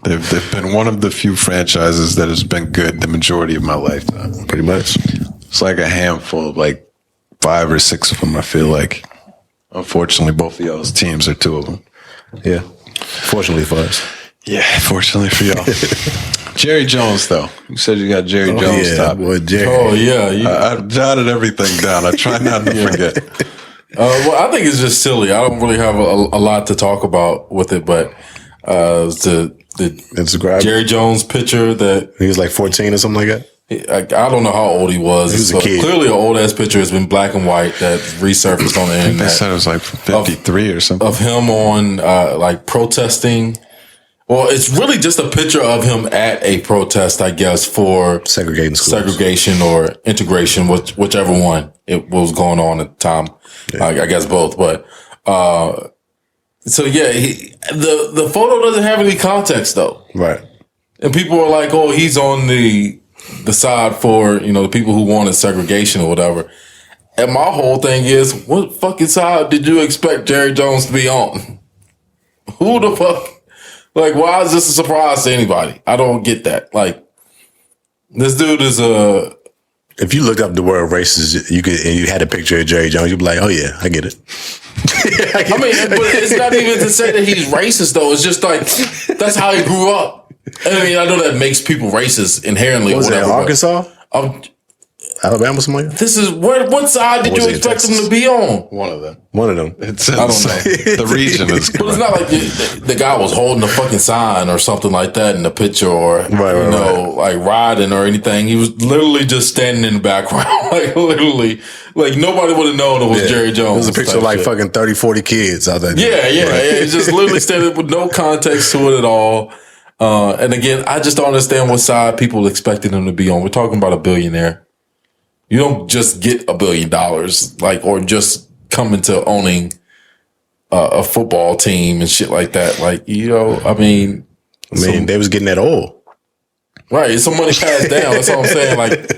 They've been one of the few franchises that has been good the majority of my lifetime. Pretty much. It's like a handful of like 5 or 6 of them, I feel like. Unfortunately, both of y'all's teams are 2 of them. Yeah. Fortunately for us. Yeah, fortunately for y'all. Jerry Jones, though. You said you got Jerry Jones top. Boy, Jerry. Oh, yeah. I jotted everything down. I try not to forget. Well, I think it's just silly. I don't really have a lot to talk about with it, but the Jerry Jones picture that he was like 14 or something like that. I don't know how old he was. He was a kid. Clearly, an old ass picture has been black and white that resurfaced on the internet. They said it was like 53 or something of him on like protesting Well, it's really just a picture of him at a protest, I guess, for segregation or integration, whichever one it was going on at the time. Yeah. I guess both, but so yeah, the photo doesn't have any context though, right? And people are like, "Oh, he's on the side for the people who wanted segregation or whatever." And my whole thing is, what fucking side did you expect Jerry Jones to be on? Who the fuck? Like, why is this a surprise to anybody? I don't get that. Like, this dude is a... If you looked up the word racist, and you had a picture of Jerry Jones, you'd be like, oh yeah, I get it. I mean, but it's not even to say that he's racist, though. It's just like, that's how he grew up. I mean, I know that makes people racist inherently. Was it Arkansas? Alabama, something like that? This is what side did you expect him to be on? One of them. It's I don't know. The region is correct. But it's not like the guy was holding a fucking sign or something like that in the picture, or like riding or anything. He was literally just standing in the background, like literally, like nobody would have known it was Jerry Jones. It was a picture of like fucking 30, 40 kids out there. Yeah. It's just literally standing with no context to it at all. And again, I just don't understand what side people expected him to be on. We're talking about a billionaire. You don't just get $1 billion, like, or just come into owning a football team and shit like that. Like, I mean, they was getting that oil. Right. It's some money passed down. That's all I'm saying. Like,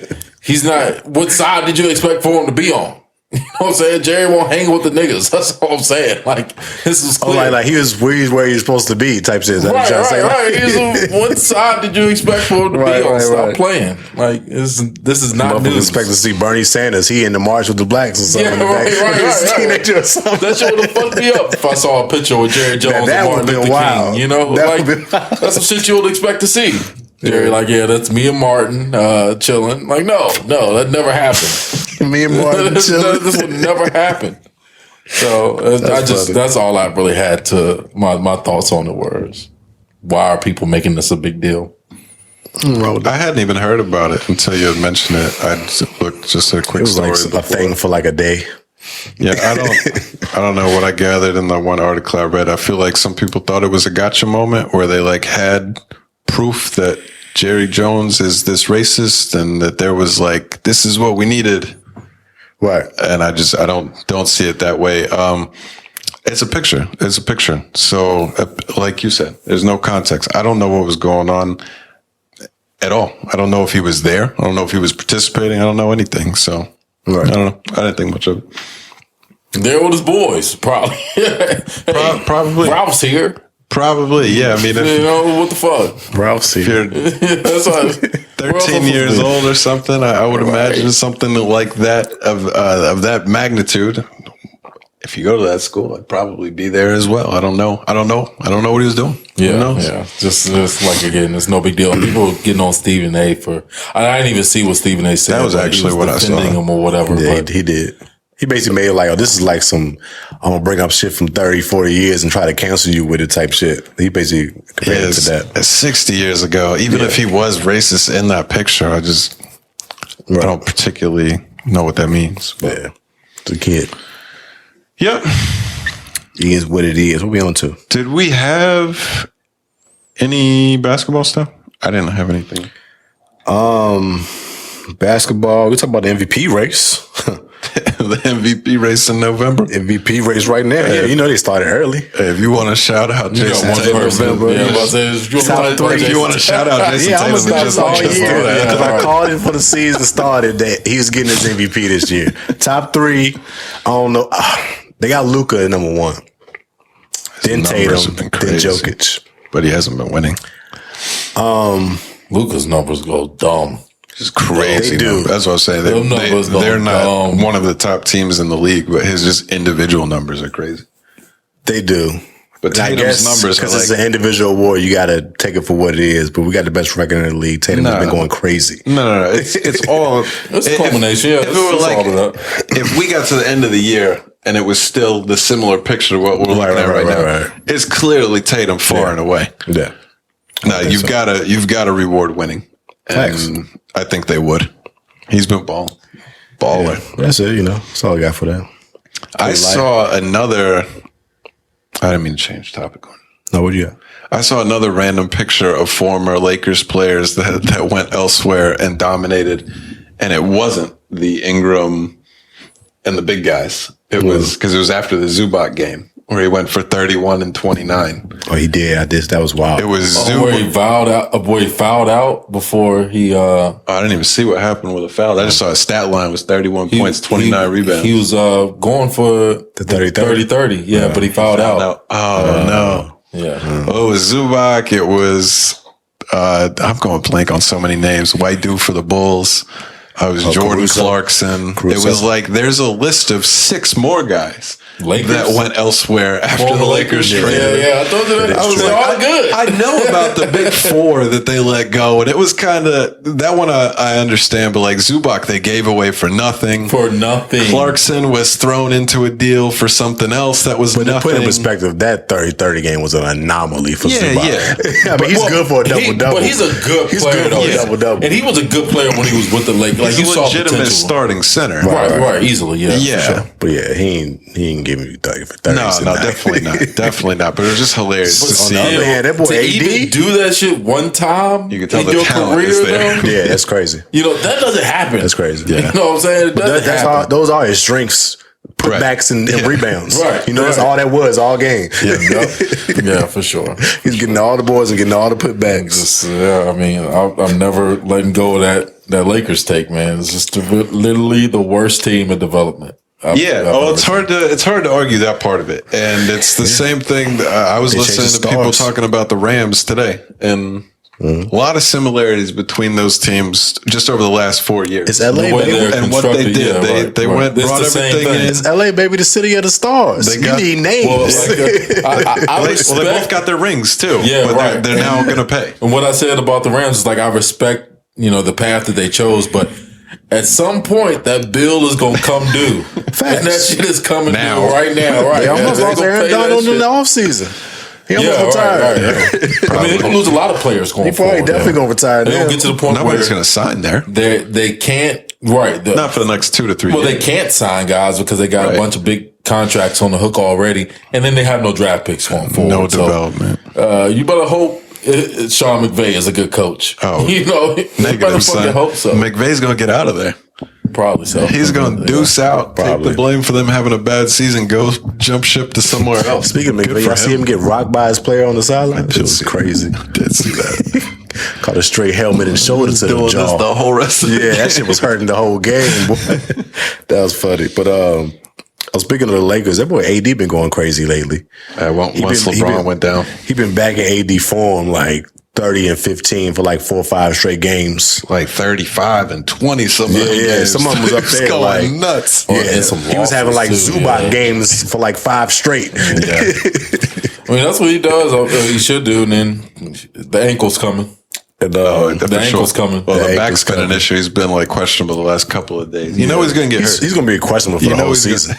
he's not, what side did you expect for him to be on? You know what I'm saying? Jerry won't hang with the niggas. That's all I'm saying. Like, this is clear. Like he was where he's supposed to be type shit. Right. What side did you expect for him to be on? Stop playing. Like, this is not news. Expect to see Bernie Sanders. He in the march with the blacks or something. Yeah, right. That shit would have fucked me up if I saw a picture with Jerry Jones and Martin Luther King. You know? That's some shit you would expect to see. Jerry, like, yeah, that's me and Martin chilling. Like, no, that never happened. Me and Martin chilling. This would never happen. So that's all I really had to my thoughts on the words. Why are people making this a big deal? I hadn't even heard about it until you had mentioned it. I looked just a quick story. It was like a thing for like a day. Yeah, I don't know what I gathered in the one article I read. I feel like some people thought it was a gotcha moment where they like had proof that Jerry Jones is this racist and that there was like, this is what we needed. Right. And I don't see it that way. It's a picture. So like you said, there's no context. I don't know what was going on at all. I don't know if he was there. I don't know if he was participating. I don't know anything. So I don't know. I didn't think much of it. There with his boys, probably. Probably. Ralph's here. Probably, yeah. I mean, what the fuck? Ralph's here. That's why 13 years old or something. I would imagine something like that of that magnitude. If you go to that school, I'd probably be there as well. I don't know what he was doing. Yeah. Just like again, it's no big deal. People were getting on Stephen A. I didn't even see what Stephen A. said. That was actually what I saw. Defending him or whatever. Yeah, but he did. He basically made it like, oh, this is like I'm going to bring up shit from 30, 40 years and try to cancel you with it type shit. He basically compared it to that. 60 years ago, even if he was racist in that picture, I don't particularly know what that means. But. Yeah. It's a kid. Yep. He is what it is. What we on to? Did we have any basketball stuff? I didn't have anything. Basketball. We talking about the MVP race. The MVP race in November. MVP race right now. Yeah, they started early. Hey, if you want to shout out Jason Tatum, if you want to shout out Jason Tatum, I'm gonna start all year because I called it for the season started that he was getting his MVP this year. Top 3. I don't know. They got Luka at number 1. Then Tatum. Then Jokic. But he hasn't been winning. Luka's numbers go dumb. It's crazy. They do. That's what I'm saying. They're not one of the top teams in the league, but his just individual numbers are crazy. They do. But Tatum's numbers, because it's an individual award, you got to take it for what it is. But we got the best record in the league. Tatum has been going crazy. No. It's all. It's a culmination. If we got to the end of the year and it was still the similar picture of what we're looking at right now, it's clearly Tatum far and away. Yeah. No, you've got to reward winning. And I think they would. He's been baller. Yeah, that's it, That's all I got for that. I saw another. I didn't mean to change the topic. No, what do you got? I saw another random picture of former Lakers players that went elsewhere and dominated, and it wasn't the Ingram and the big guys. It was because it was after the Zubac game where he went for 31 and 29. Oh, he did. I did. That was wild. It was where he fouled out before he. I didn't even see what happened with a foul. I just saw his stat line was 31 points, 29 rebounds. He was going for the 30-30. Yeah, but he fouled out. Oh no. Yeah. Oh, it was Zubac. It was, I'm going blank on so many names. White dude for the Bulls. I was Jordan Clarkson. It was like, there's a list of 6 more guys that went elsewhere after the Lakers traded. Yeah. I thought that was all good. I know about the big 4 that they let go, and it was kind of, that one I understand, but like Zubac, they gave away for nothing. Clarkson was thrown into a deal for something else that was nothing. But to put in perspective, that 30-30 game was an anomaly for Zubac. Yeah. I mean, he's good for a double-double. But he's a good player, though. Double-double. And he was a good player when he was with the Lakers. Like, he's you a saw legitimate potential. starting center. Right, easily, yeah. Sure. But yeah, he ain't give me 30 for 30. No, definitely not. But it was just hilarious to see. On the other hand, that boy to AD, even do that shit one time You can tell in the your talent career, is there. though, yeah, that's crazy. that doesn't happen. That's crazy. You know what I'm saying? It doesn't happen. Those are his strengths. Putbacks and rebounds. Right. That's all that was all game. Yeah, for sure. He's getting all the boards and getting all the putbacks. I mean, I'm never letting go of that Lakers take, man. It's just literally the worst team in development. It's hard to argue that part of it, and it's the same thing. I was listening to people talking about the Rams today, and a lot of similarities between those teams just over the last 4 years. It's LA, baby. And what they did, they went brought everything in. It's LA, baby, the city of the stars. You need names. They both got their rings too. Yeah, but they're now going to pay. And what I said about the Rams is like, I respect the path that they chose, but at some point that bill is going to come due. And that shit is coming due right now. Right? They almost lost Aaron Donald in the offseason. He almost retired. Right. I mean, they're going to lose a lot of players going forward. He probably definitely going to retire. They're going to get to the point nobody's going to sign there. They can't. Right. Not for the next 2 to 3 years. Well, they can't sign guys because they got a bunch of big contracts on the hook already, and then they have no draft picks going forward. No development. You better hope Sean McVay is a good coach. Oh, you better fucking hope so. McVay's going to get out of there. Probably so. He's going to deuce out, take the blame for them having a bad season, go jump ship to somewhere else. Speaking of McVay, I see him get rocked by his player on the sideline. It was crazy. I did see that. Caught a straight helmet and shoulder to the jaw. The whole rest of the game. That shit was hurting the whole game, boy. That was funny. But I was speaking of the Lakers. That boy AD been going crazy lately. Once LeBron went down. He been back in AD form like 30 and 15 for like 4 or 5 straight games. Like 35 and 20 some of them. Yeah, some of them was up there going like nuts. Yeah, he was having like Zubac games for like 5 straight. Yeah. I mean, that's what he does. He should do. And then the ankle's coming. The ankle's coming. Well, the back's been an issue. He's been like questionable the last couple of days. You know he's going to get hurt. He's going to be questionable for the whole season.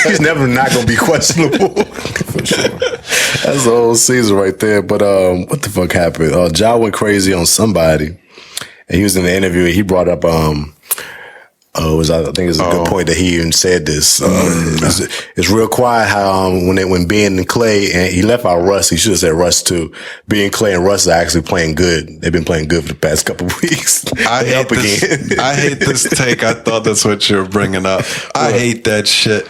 He's never not going to be questionable. For sure. That's the whole season right there. But what the fuck happened? Ja went crazy on somebody. And he was in the interview and he brought up I think it's a good point that he even said this. It's real quiet how when Ben and Clay, and he left out Russ, he should have said Russ too. Ben, Clay, and Russ are actually playing good. They've been playing good for the past couple of weeks. I hate this take. I thought that's what you were bringing up. I hate that shit.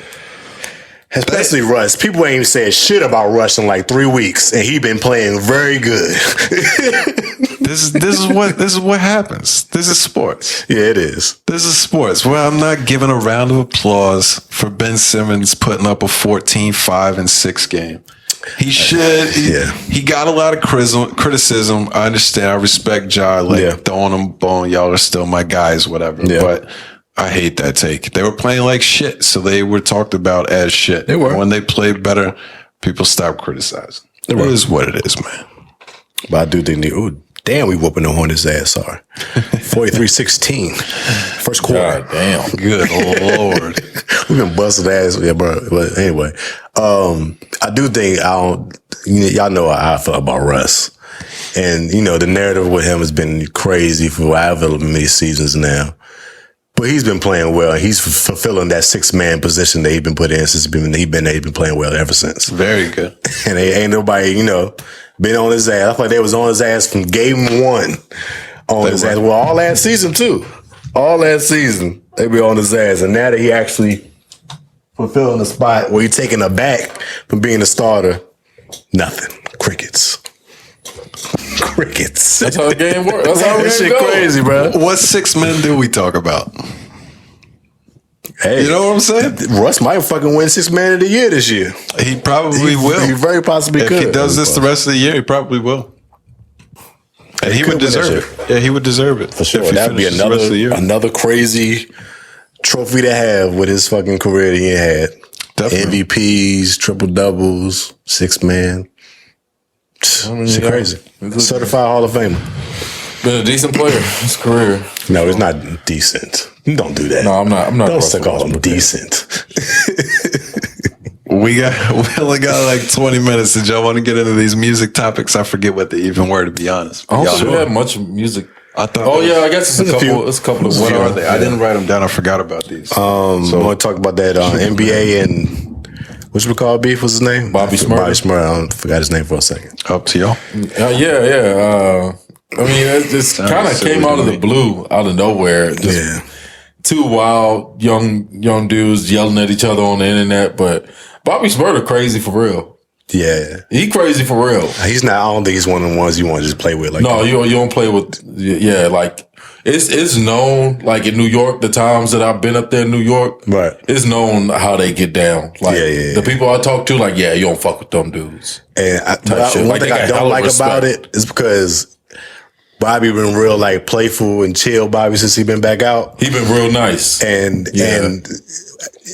Especially Russ. People ain't even said shit about Russ in like 3 weeks, and he been playing very good. This is what happens. This is sports. Yeah, it is. This is sports. Well, I'm not giving a round of applause for Ben Simmons putting up a 14, 5, and 6 game. He should. He got a lot of criticism. I understand. I respect Ja. Throwing him bone. Y'all are still my guys, whatever. Yeah. But I hate that take. They were playing like shit, so they were talked about as shit. They were. And when they played better, people stopped criticizing. It is what it is, man. But I do think damn, we whooping the Hornets' ass. Sorry. 43-16. First quarter. God damn. Good Lord. We've been busting ass. Yeah, bro. But anyway, I do think y'all know how I feel about Russ. And, the narrative with him has been crazy for however many seasons now. But he's been playing well. He's fulfilling that 6-man position that he's been put in since he's been playing well ever since. Very good. And ain't nobody, Been on his ass. I feel like they was on his ass from game one. On his ass. Well, all last season too. All last season they be on his ass, and now that he actually fulfilling the spot where he's taking a back from being a starter, nothing. Crickets. That's how the game works. That's how that shit crazy, bro. What 6 men do we talk about? Hey, you know what I'm saying? Russ might fucking win 6 Man of the Year this year. He probably will. He very possibly could. If he does this the rest of the year, he probably will. And he would deserve it. Yeah, he would deserve it. For sure. That'd be another crazy trophy to have with his fucking career that he had. Definitely. MVPs, triple doubles, 6 man. Shit crazy. Certified Hall of Famer. Been a decent player in his career. No, it's not decent. Don't do that. No, I'm not. Don't stick all them decent. We only got like 20 minutes. Did y'all want to get into these music topics? I forget what they even were, to be honest. I don't think we had much music. I thought. Oh yeah, I guess it's a couple. It's a couple of. What are they? I didn't write them down. I forgot about these. So I want to talk about that NBA and what's we call beef? What's his name? Bobby Smurda. I forgot his name for a second. Up to y'all. Yeah. I mean, it's kind of came out of the blue, out of nowhere. Just two wild young dudes yelling at each other on the internet. But Bobby Smurda crazy for real. Yeah, he crazy for real. He's not. I don't think he's one of the ones you want to just play with. Like no, you don't play with. Yeah, like it's known. Like in New York, the times that I've been up there in New York, right? It's known how they get down. Like the people I talk to, like you don't fuck with them dudes. And one thing I don't like about it is because Bobby been real like playful and chill. Bobby since he been back out, he been real nice and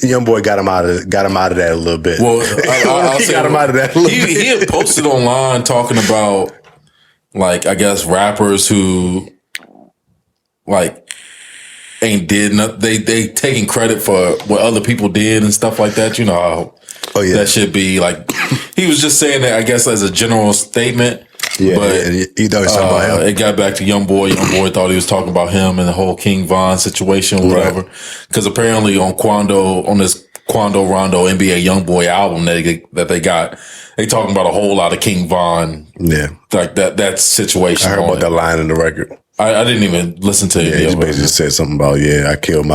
young boy got him out of that a little bit. Well, I'll he got him out of that a little bit. He had posted online talking about like I guess rappers who like ain't did nothing. They taking credit for what other people did and stuff like that. You know how that should be like. He was just saying that I guess as a general statement. Yeah, but he thought he was talking about him. It got back to Young Boy. Young Boy thought he was talking about him and the whole King Von situation or whatever. Because apparently on this Quando Rondo NBA Young Boy album that they got, they talking about a whole lot of King Von. Yeah, like that situation. I heard about that line in the record. I didn't even listen to it. Yeah, he basically said something about I killed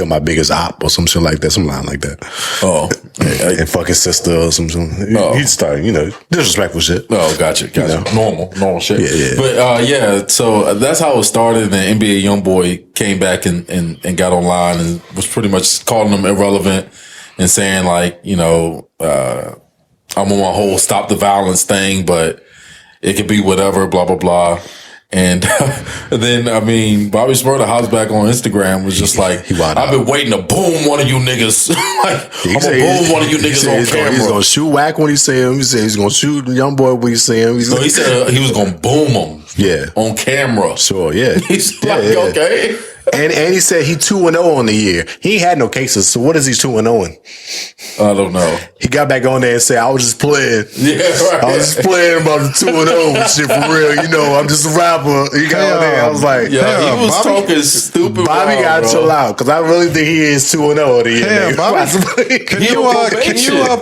my biggest op or some shit like that, some line like that. Oh, and fuck his sister or something. He started, disrespectful shit. Oh, gotcha. Normal shit. Yeah. But so that's how it started. And NBA YoungBoy came back and got online and was pretty much calling them irrelevant and saying like, I'm on my whole stop the violence thing, but it could be whatever, blah blah blah. And then, I mean, Bobby Smurda hops back on Instagram was just like, I've been waiting to boom one of you niggas. Like, I'm gonna boom one of you niggas on camera. He's gonna shoot Whack when he see him. He said he's gonna shoot Young Boy when he see him. He said he was gonna boom him. Yeah. On camera. Sure, yeah. He's okay. And he said he 2-0 on the year. He ain't had no cases, so what is he 2-0 in? I don't know. He got back on there and said, I was just playing. Yeah, right. I was just playing about the 2-0 shit for real. I'm just a rapper. He got on there. I was like, he was talking stupid. Bobby got to chill out because I really think he is 2-0 on the year. Bobby, can you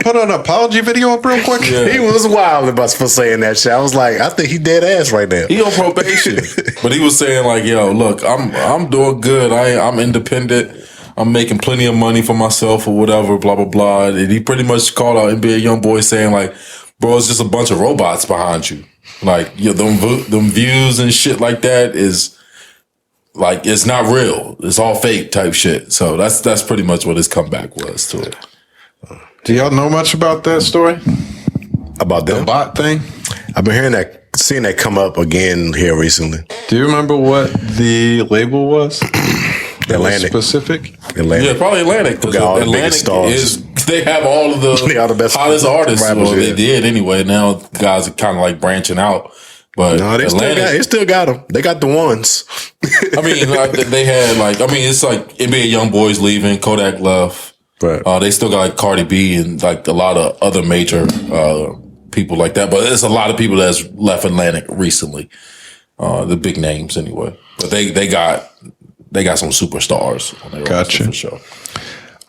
put an apology video up real quick? Yeah. He was wild about for saying that shit. I was like, I think he dead ass right now. He on probation. But he was saying like, yo, look, I'm doing good. I'm independent. I'm making plenty of money for myself or whatever, blah, blah, blah. And he pretty much called out NBA YoungBoy saying like, bro, it's just a bunch of robots behind you. Like, them views and shit like that is like, it's not real. It's all fake type shit. So that's pretty much what his comeback was to it. Do y'all know much about that story? About the bot thing? I've been seeing that come up again here recently. Do you remember what the label was? Atlantic. Specific? Atlantic. Yeah, probably Atlantic. Because Atlantic they have all of the best hottest artists. Rappers, well, they did anyway. Now guys are kind of like branching out. But no, they still got them. They got the ones. I mean, they had it's like NBA YoungBoy's leaving, Kodak left. Right. They still got like Cardi B and like a lot of other major people like that. But there's a lot of people that's left Atlantic recently. The big names anyway. But they got some superstars on their roster for sure.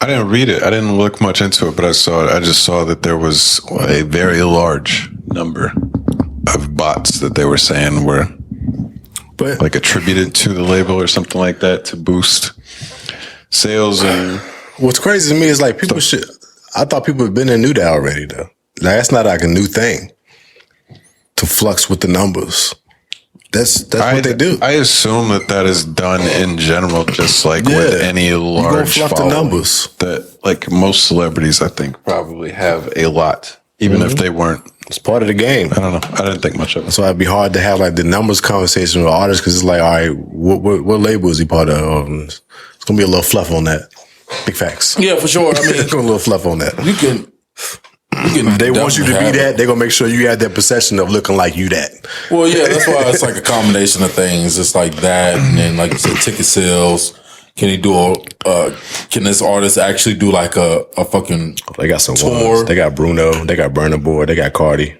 I didn't read it. I didn't look much into it, but I just saw that there was a very large number of spots that they were saying were like attributed to the label or something like that to boost sales. And what's crazy to me is like I thought people had been and knew that already though. Like, that's not like a new thing to flux with the numbers. That's what they do. I assume that is done in general, just like with any large fluff the numbers. That like most celebrities, I think, probably have a lot, even if they weren't. It's part of the game. I don't know. I didn't think much of it. So it'd be hard to have like the numbers conversation with artists because it's like, all right, what label is he part of? It's gonna be a little fluff on that. Big facts. Yeah, for sure. I mean, a little fluff on that. You can. They want you to be that. They're gonna make sure you have that perception of looking like you that. Well, yeah, that's why it's like a combination of things. It's like that, and then like you said, ticket sales. Can he do can this artist actually do like a fucking They got some tour? ones. They got Bruno. They got Burna Boy. They got Cardi.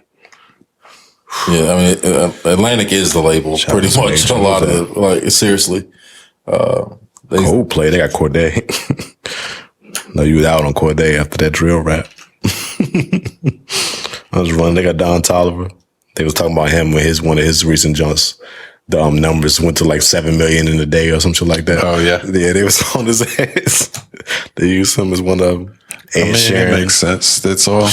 Yeah, I mean, Atlantic is the label pretty much. A lot of it, like seriously. Coldplay. They got Corday. No, you was out on Corday after that drill rap. I was running. They got Don Toliver. They was talking about him when one of his recent joints. The numbers went to like 7 million in a day or something like that. Oh yeah, yeah. They was on his ass. They used him as one of them. Ed Sheeran. It makes sense. That's all.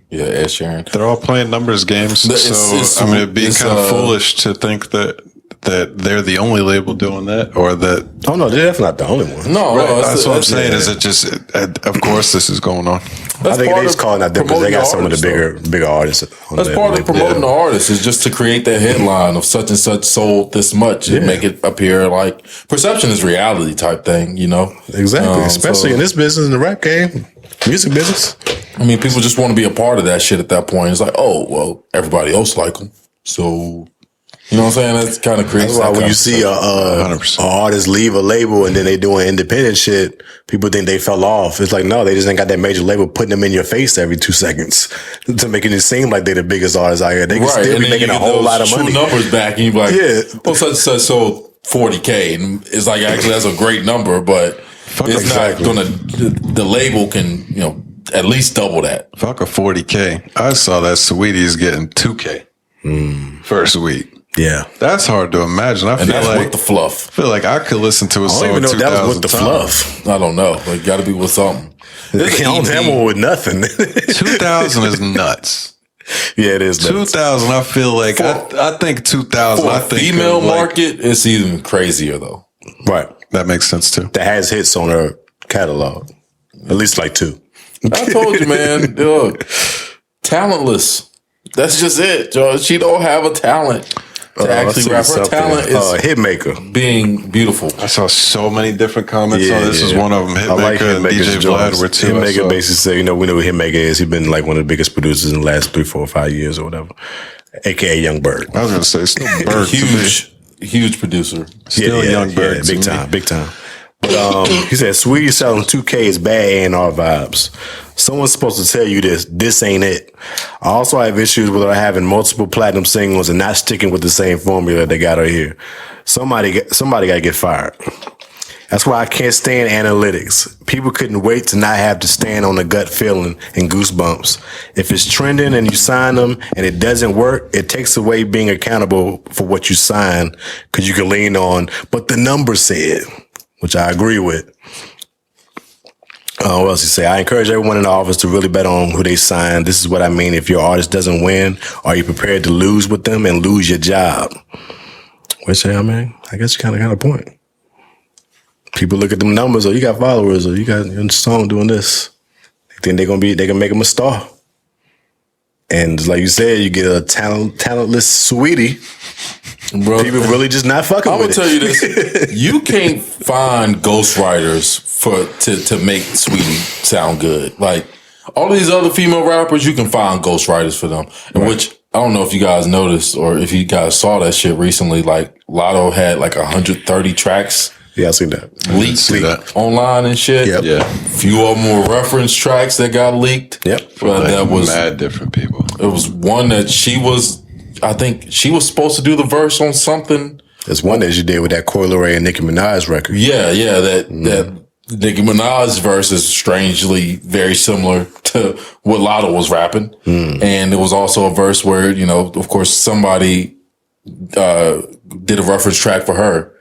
Yeah, Ed Sheeran. They're all playing numbers games. So I mean, it'd be kind of foolish to think that they're the only label doing that, or that. Oh no, they're definitely not the only one. No, right. That's what I'm saying. Is it just? Of course, this is going on. I think they're just calling out there because they got some of the bigger artists. That's part of promoting the artist is just to create that headline of such and such sold this much and make it appear like perception is reality type thing, you know? Exactly. Especially in this business, in the rap game, music business. I mean, people just want to be a part of that shit at that point. It's like, oh, well, everybody else like them. So, you know what I'm saying? That's kind of creates. That's why when you see a artist leave a label and then they doing independent shit, people think they fell off. It's like, no, they just ain't got that major label putting them in your face every 2 seconds to making it seem like they're the biggest artists out here. They can still be making a whole lot of money. Numbers back and you be like, well, such sold 40K. And it's like, actually, that's a great number, but it's not going to, the label can, you know, at least double that. Fuck a 40K. I saw that Saweetie's getting 2K first week. Yeah, that's hard to imagine. I feel like with the fluff. I feel like I could listen to a song. I don't even know if that was with the fluff. I don't know. Like, got to be with something. They don't have one with nothing. 2000 is nuts. Yeah, it is. 2000. I feel like I think 2000. For I think female market, it's even crazier though. Right. That makes sense too. That has hits on her catalog. At least like 2. I told you, man. Look, talentless. That's just it, George. She don't have a talent. To actually rap. Her talent is Hitmaker. Being beautiful. I saw so many different comments on this. Is one of them. Hitmaker and DJ Vlad were 2. Hitmaker basically said, you know, we know who Hitmaker is. He's been like one of the biggest producers in the last 3, 4, 5 years or whatever. AKA Young Bird. I was going to say, still Bird. huge producer. Still Young Bird. Yeah, big time. But he said, Saweetie selling 2K is bad A&R vibes. Someone's supposed to tell you this ain't it. I also have issues with her having multiple platinum singles and not sticking with the same formula they got her here. Somebody got to get fired. That's why I can't stand analytics. People couldn't wait to not have to stand on the gut feeling and goosebumps. If it's trending and you sign them and it doesn't work, it takes away being accountable for what you sign because you can lean on, but the number said, which I agree with. What else he say? I encourage everyone in the office to really bet on who they sign. This is what I mean. If your artist doesn't win, are you prepared to lose with them and lose your job? Which, I mean, I guess you kind of got a point. People look at them numbers, or you got followers, or you got your song doing this. They think they can make them a star. And like you said, you get a talentless Saweetie. Bro, people really just not fucking with it. I'm gonna tell you this: you can't find ghostwriters to make Saweetie sound good. Like all these other female rappers, you can find ghostwriters for them. And which I don't know if you guys noticed or if you guys saw that shit recently. Like Lotto had like 130 tracks. Yeah, I seen that. Leaked online and shit. Yep. Yeah, few of them were reference tracks that got leaked. Yep, but that was mad different people. It was one that I think she was supposed to do the verse on something. There's one that you did with that Coi Leray and Nicki Minaj record. Yeah, that Nicki Minaj's verse is strangely very similar to what Lotto was rapping. And there was also a verse where, you know, of course, somebody did a reference track for her.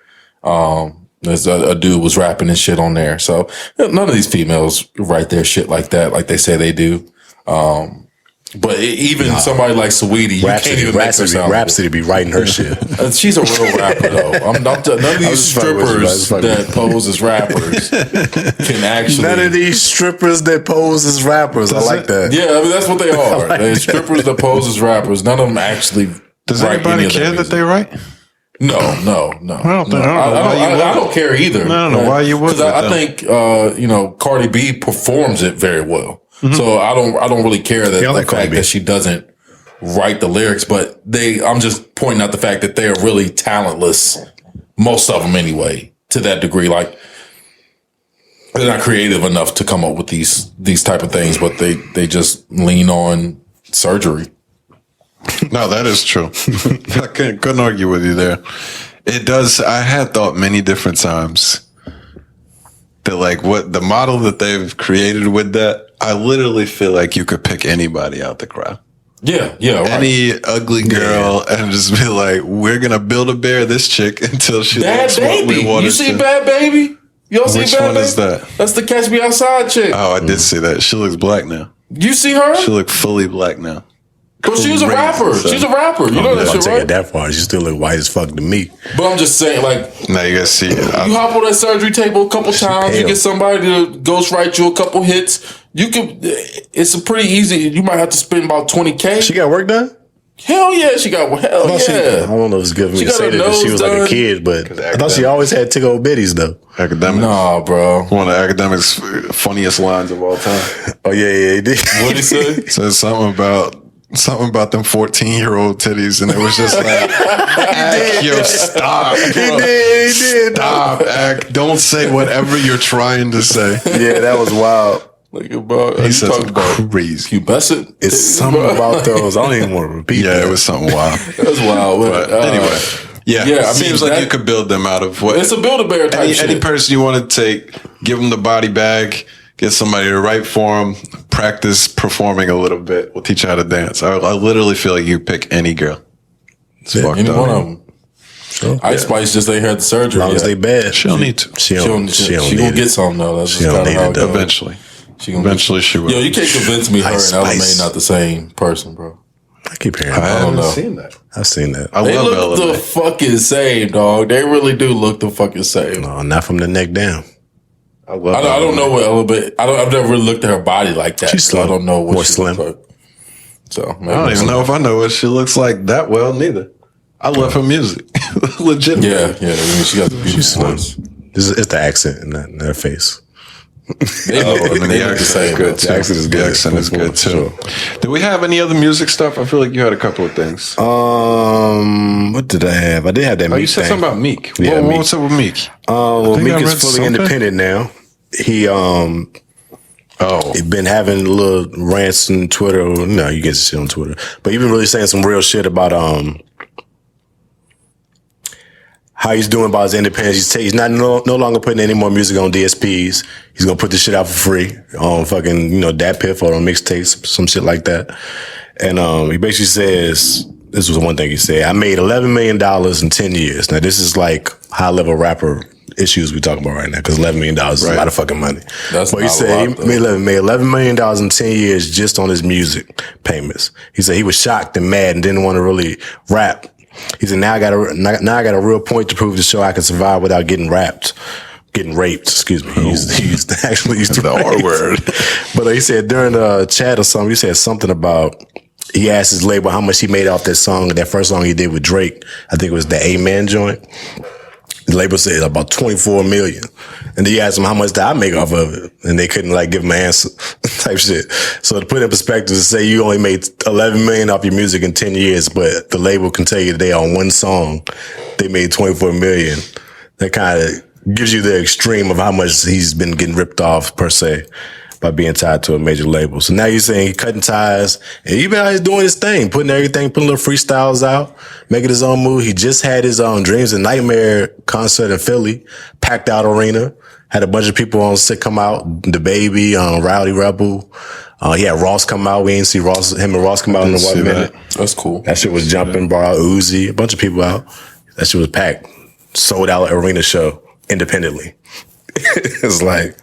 There's a dude was rapping and shit on there. So none of these females write their shit like that, like they say they do. But even somebody like Saweetie, you can't even make her sound Rhapsody be writing her shit. She's a real rapper, though. None of these strippers that pose as rappers can actually. None of these strippers that pose as rappers. I like that. Yeah, I mean, that's what they are. They're strippers that pose as rappers. None of them actually. Does anybody care that they write? No. I don't care either. I don't know why you would. Because I think Cardi B performs it very well. So I don't really care that the fact that she doesn't write the lyrics, but I'm just pointing out the fact that they are really talentless, most of them anyway, to that degree. Like they're not creative enough to come up with these type of things, but they just lean on surgery. No, that is true. I couldn't argue with you there. It does. I had thought many different times that like what the model that they've created with that, I literally feel like you could pick anybody out the crowd. Yeah, right. Any ugly girl and just be like, we're going to build a bear this chick until she looks what we want her to. You see Bad Baby? You don't see Bad Baby? Which one is that? That's the Catch Me Outside chick. Oh, I did see that. She looks black now. You see her? She look fully black now. But she was a rapper. She's a rapper. You know that shit, right? I'll take it that far. She still look white as fuck to me. But I'm just saying, like, now you gotta see it. You hop on that surgery table a couple times. You get somebody to ghostwrite you a couple hits. You could. It's a pretty easy. You might have to spend about $20K. She got work done. Hell yeah, she got. Hell yeah. I don't know if it's good for me to say that because she was like a kid, but I thought she always had tickle old bitties though. Academics. Nah, bro. One of the academics' funniest lines of all time. Oh yeah, he did. What did he say? Said something about them 14-year-old titties, and it was just like, yo, stop. He did. Stop, Ack. Don't say whatever you're trying to say. Yeah, that was wild. Like about he said something crazy. Pubescent? It's something about those. I don't even want to repeat. Yeah, it was something wild. That's wild. But anyway, yeah, it seems like you could build them out of what. It's a Build-A-Bear type shit. Any person you want to take, give them the body bag, get somebody to write for them, practice performing a little bit. We'll teach you how to dance. I literally feel like you pick any girl. It's fucked any up. one of them. Sure. Ice Spice just ain't had the surgery. As long as they bad, she don't need to. She gonna get something though. That's just kind of how it goes. Eventually. She will. Yo, you can't convince me her and LMA not the same person, bro. I keep hearing that. I haven't seen that. I've seen that. I they love look LMA. the fucking same, dog. They really do look the fucking same. No, not from the neck down. I don't know what LMA. I've never really looked at her body like that. She's slim. So I don't know what More she slim. looks like. So I don't even know if I know what she looks like that well, neither. I love her music. Legitimately. Yeah. I mean, she got the beautiful voice. It's the accent in her face. The accent is good too. The accent is good. The accent is good too. Do we have any other music stuff? I feel like you had a couple of things. What did I have? I did have that Meek you said thing. something about Meek. Yeah, Meek. What's up with Meek? Meek is fully independent now. He been having little rants on Twitter. No, you get to see on Twitter. But he been really saying some real shit about how he's doing about his independence. He's not no longer putting any more music on DSPs. He's gonna put this shit out for free on fucking Dat Piff or on mixtapes, some shit like that. And he basically says, this was one thing he said, I made $11 million in 10 years. Now this is like high level rapper issues we talking about right now, because $11 million is a lot of fucking money. But he said he made $11 million in 10 years just on his music payments. He said he was shocked and mad and didn't want to really rap. He said, now I got a real point to prove to show I can survive without getting raped. Getting raped, excuse me. He actually used the R word. But he said during a chat or something, he said something about, he asked his label how much he made off that song, that first song he did with Drake. I think it was the Amen joint. The label said about 24 million. And then he asked him how much did I make off of it? And they couldn't give him an answer type shit. So to put it in perspective, to say you only made 11 million off your music in 10 years, but the label can tell you today on one song, they made 24 million. That kind of gives you the extreme of how much he's been getting ripped off per se. by being tied to a major label. So now you're saying he's cutting ties, and he's been out here doing his thing, putting little freestyles out, making his own move. He just had his own Dreams and Nightmare concert in Philly, packed out arena, had a bunch of people on set come out, The Baby, Rowdy Rebel. He had Ross come out. We ain't see him and Ross come out in a one minute. That's cool. That shit was jumping, bro. Uzi, a bunch of people out. That shit was packed. Sold out arena show independently. It's like,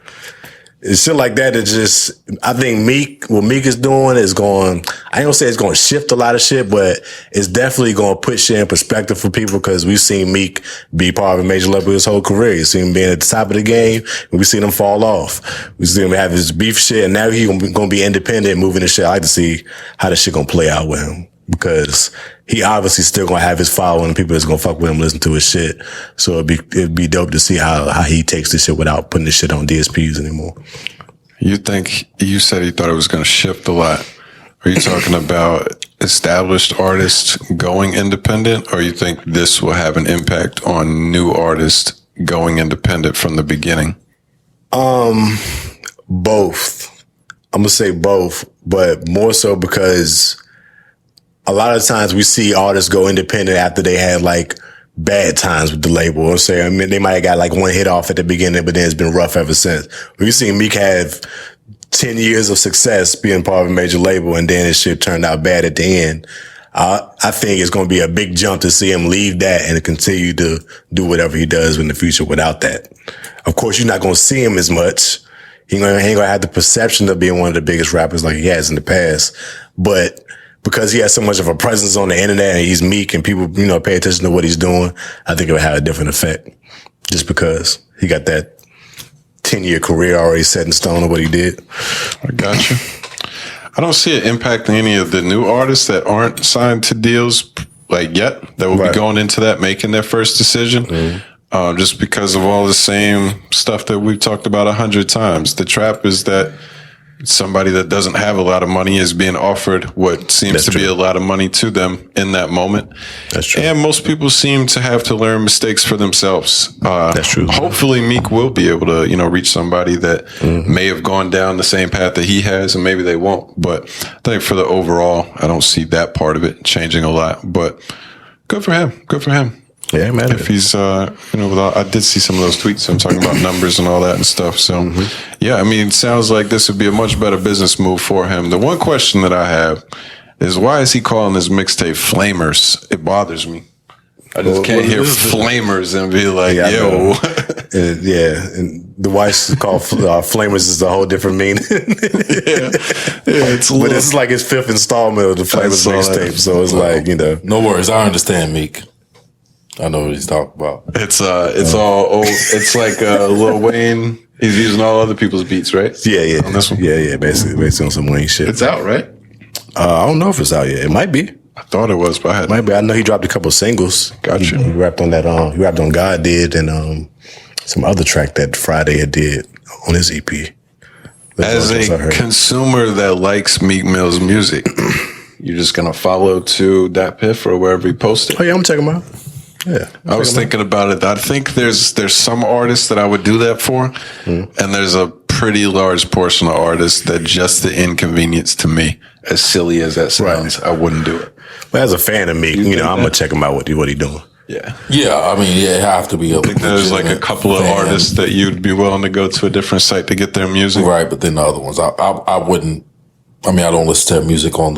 it's shit like that just, I think what Meek is doing is going, I ain't gonna say it's gonna shift a lot of shit, but it's definitely gonna put shit in perspective for people because we've seen Meek be part of a major label his whole career. You've seen him being at the top of the game, and we've seen him fall off. We've seen him have his beef shit, and now he's gonna be independent, moving the shit. I like to see how this shit gonna play out with him because he obviously still gonna have his following and people that's gonna fuck with him, listen to his shit. So it'd be dope to see how he takes this shit without putting this shit on DSPs anymore. You said he thought it was going to shift a lot. Are you talking about established artists going independent, or you think this will have an impact on new artists going independent from the beginning? Both. I'm gonna say both, but more so because a lot of times we see artists go independent after they had like bad times with the label. Or say, I mean, they might have got like one hit off at the beginning, but then it's been rough ever since. We've seen Meek have 10 years of success being part of a major label, and then his shit turned out bad at the end. I think it's going to be a big jump to see him leave that and continue to do whatever he does in the future without that. Of course, you're not going to see him as much. He ain't going to have the perception of being one of the biggest rappers like he has in the past. But because he has so much of a presence on the internet and he's Meek and people, pay attention to what he's doing, I think it would have a different effect just because he got that 10-year career already set in stone of what he did. I got you. I don't see it impacting any of the new artists that aren't signed to deals like yet that will be going into that, making their first decision. Mm-hmm. Just because of all the same stuff that we've talked about 100 times. The trap is that somebody that doesn't have a lot of money is being offered what seems to be a lot of money to them in that moment. That's true. And most people seem to have to learn mistakes for themselves. That's true. Hopefully Meek will be able to, reach somebody that may have gone down the same path that he has, and maybe they won't. But I think for the overall, I don't see that part of it changing a lot. But good for him. Good for him. Yeah, man. If he's, I did see some of those tweets. I'm talking about numbers and all that and stuff. So, yeah, I mean, it sounds like this would be a much better business move for him. The one question that I have is, why is he calling his mixtape Flamers? It bothers me. I just can't hear Flamers and be like, yo. And the wife's called Flamers is a whole different meaning. But this is like his 5th installment of the Flamers mixtape. So it's like, No worries. I understand, Meek. I know what he's talking about. It's all old. It's like Lil Wayne. He's using all other people's beats, right? Yeah. On this one? Yeah. Basically on some Wayne shit. It's out, right? I don't know if it's out yet. It might be. I thought it was, but might be. I know he dropped a couple singles. Gotcha. He rapped on that. He rapped on God Did and some other track that Friday had did on his EP. As a consumer that likes Meek Mill's music, you're just gonna follow to Dat Piff or wherever he posted. Oh yeah, I'm checking him out. Yeah, I was thinking about it. I think there's some artists that I would do that for, and there's a pretty large portion of artists that just the inconvenience to me, as silly as that sounds, I wouldn't do it. Well, as a fan of Meek, I'm gonna check him out. What he doing? Yeah. I mean, it have to be. I think there's like a couple of artists that you'd be willing to go to a different site to get their music. Right, but then the other ones, I wouldn't. I mean, I don't listen to their music on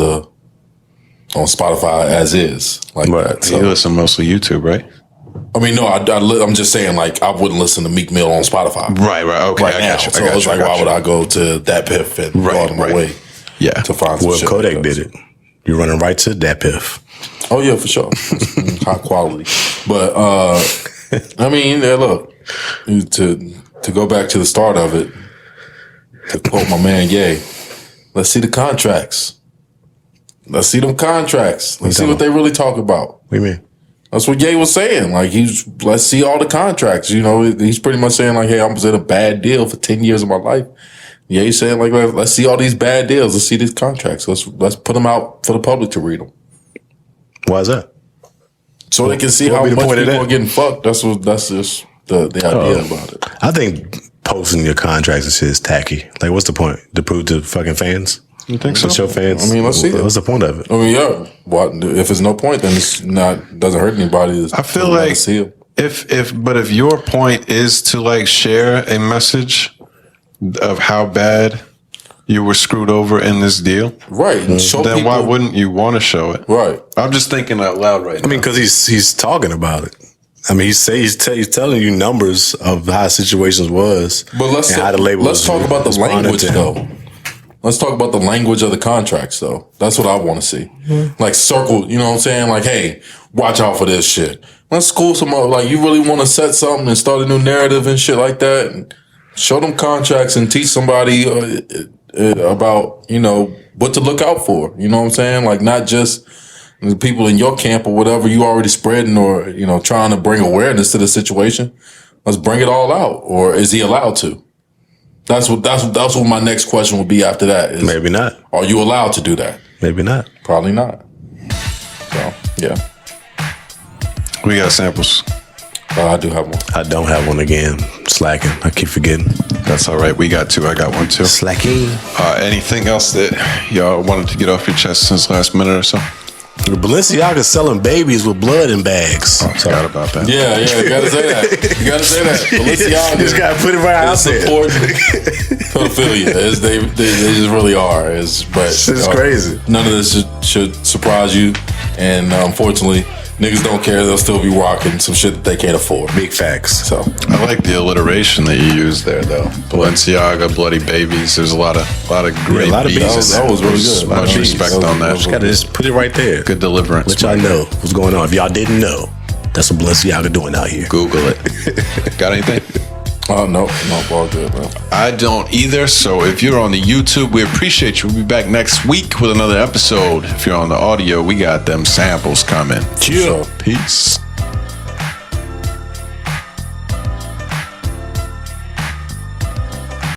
Spotify as is like that. So. You listen mostly YouTube, right? I mean, no, I'm just saying, like, I wouldn't listen to Meek Mill on Spotify. Right, okay. Right now. So it's like, why would I go to Dat Piff and go out of my way to find some shit? Well, Kodak did it. You're running right to Dat Piff. Oh, yeah, for sure. High quality. But, I mean, look, to go back to the start of it, to quote my man Ye, let's see the contracts. Let's see them contracts. Let's see what they really talk about. What do you mean? That's what Ye was saying. Like, let's see all the contracts. He's pretty much saying, like, hey, I was in a bad deal for 10 years of my life. Ye's saying, like, let's see all these bad deals. Let's see these contracts. Let's put them out for the public to read them. Why is that? So they can see how much people are getting fucked. That's just the idea about it. I think posting your contracts and shit is tacky. Like, what's the point? To prove to fucking fans? You think so? To show fans? I mean, let's see. What's the point of it? I mean, yeah. What if there's no point? Then it's not doesn't hurt anybody. I feel like if your point is to like share a message of how bad you were screwed over in this deal, right? And show then people, why wouldn't you want to show it? Right. I'm just thinking out loud right now. I mean, because he's talking about it. I mean, he's telling you numbers of how situations was, but let's how the label let's talk about the language though. Let's talk about the language of the contracts though. That's what I want to see. Mm-hmm. Like circle, you know what I'm saying? Like, hey, watch out for this shit. Let's school some up. Like, you really want to set something and start a new narrative and shit like that. And show them contracts and teach somebody about, you know, what to look out for. You know what I'm saying? Like, not just the people in your camp or whatever you already spreading or, you know, trying to bring awareness to the situation. Let's bring it all out. Or is he allowed to? That's what my next question would be after that. Is, maybe not. Are you allowed to do that? Maybe not. Probably not. So, yeah. We got samples. I do have one. I don't have one again. Slacking. I keep forgetting. That's all right. We got two. I got one too. Slacking. Anything else that y'all wanted to get off your chest since last minute or so? The Balenciaga selling babies with blood in bags. Oh, I forgot about that. Yeah, you gotta say that. You gotta say that. Balenciaga. Just gotta put it right out there. Supporting pedophilia, as they just really are. But it's crazy. None of this should surprise you, and unfortunately, niggas don't care. They'll still be rocking some shit that they can't afford. Big facts. So I like the alliteration that you used there, though. Balenciaga, bloody babies. There's a lot of great beats. That was really good. Much respect on that. Just gotta just put it right there. Good deliverance. Let y'all know what's going on. If y'all didn't know, that's what Balenciaga doing out here. Google it. Got anything? Oh, no, all good, man. I don't either. So if you're on the YouTube, we appreciate you. We'll be back next week with another episode. If you're on the audio, we got them samples coming. Chill. Peace.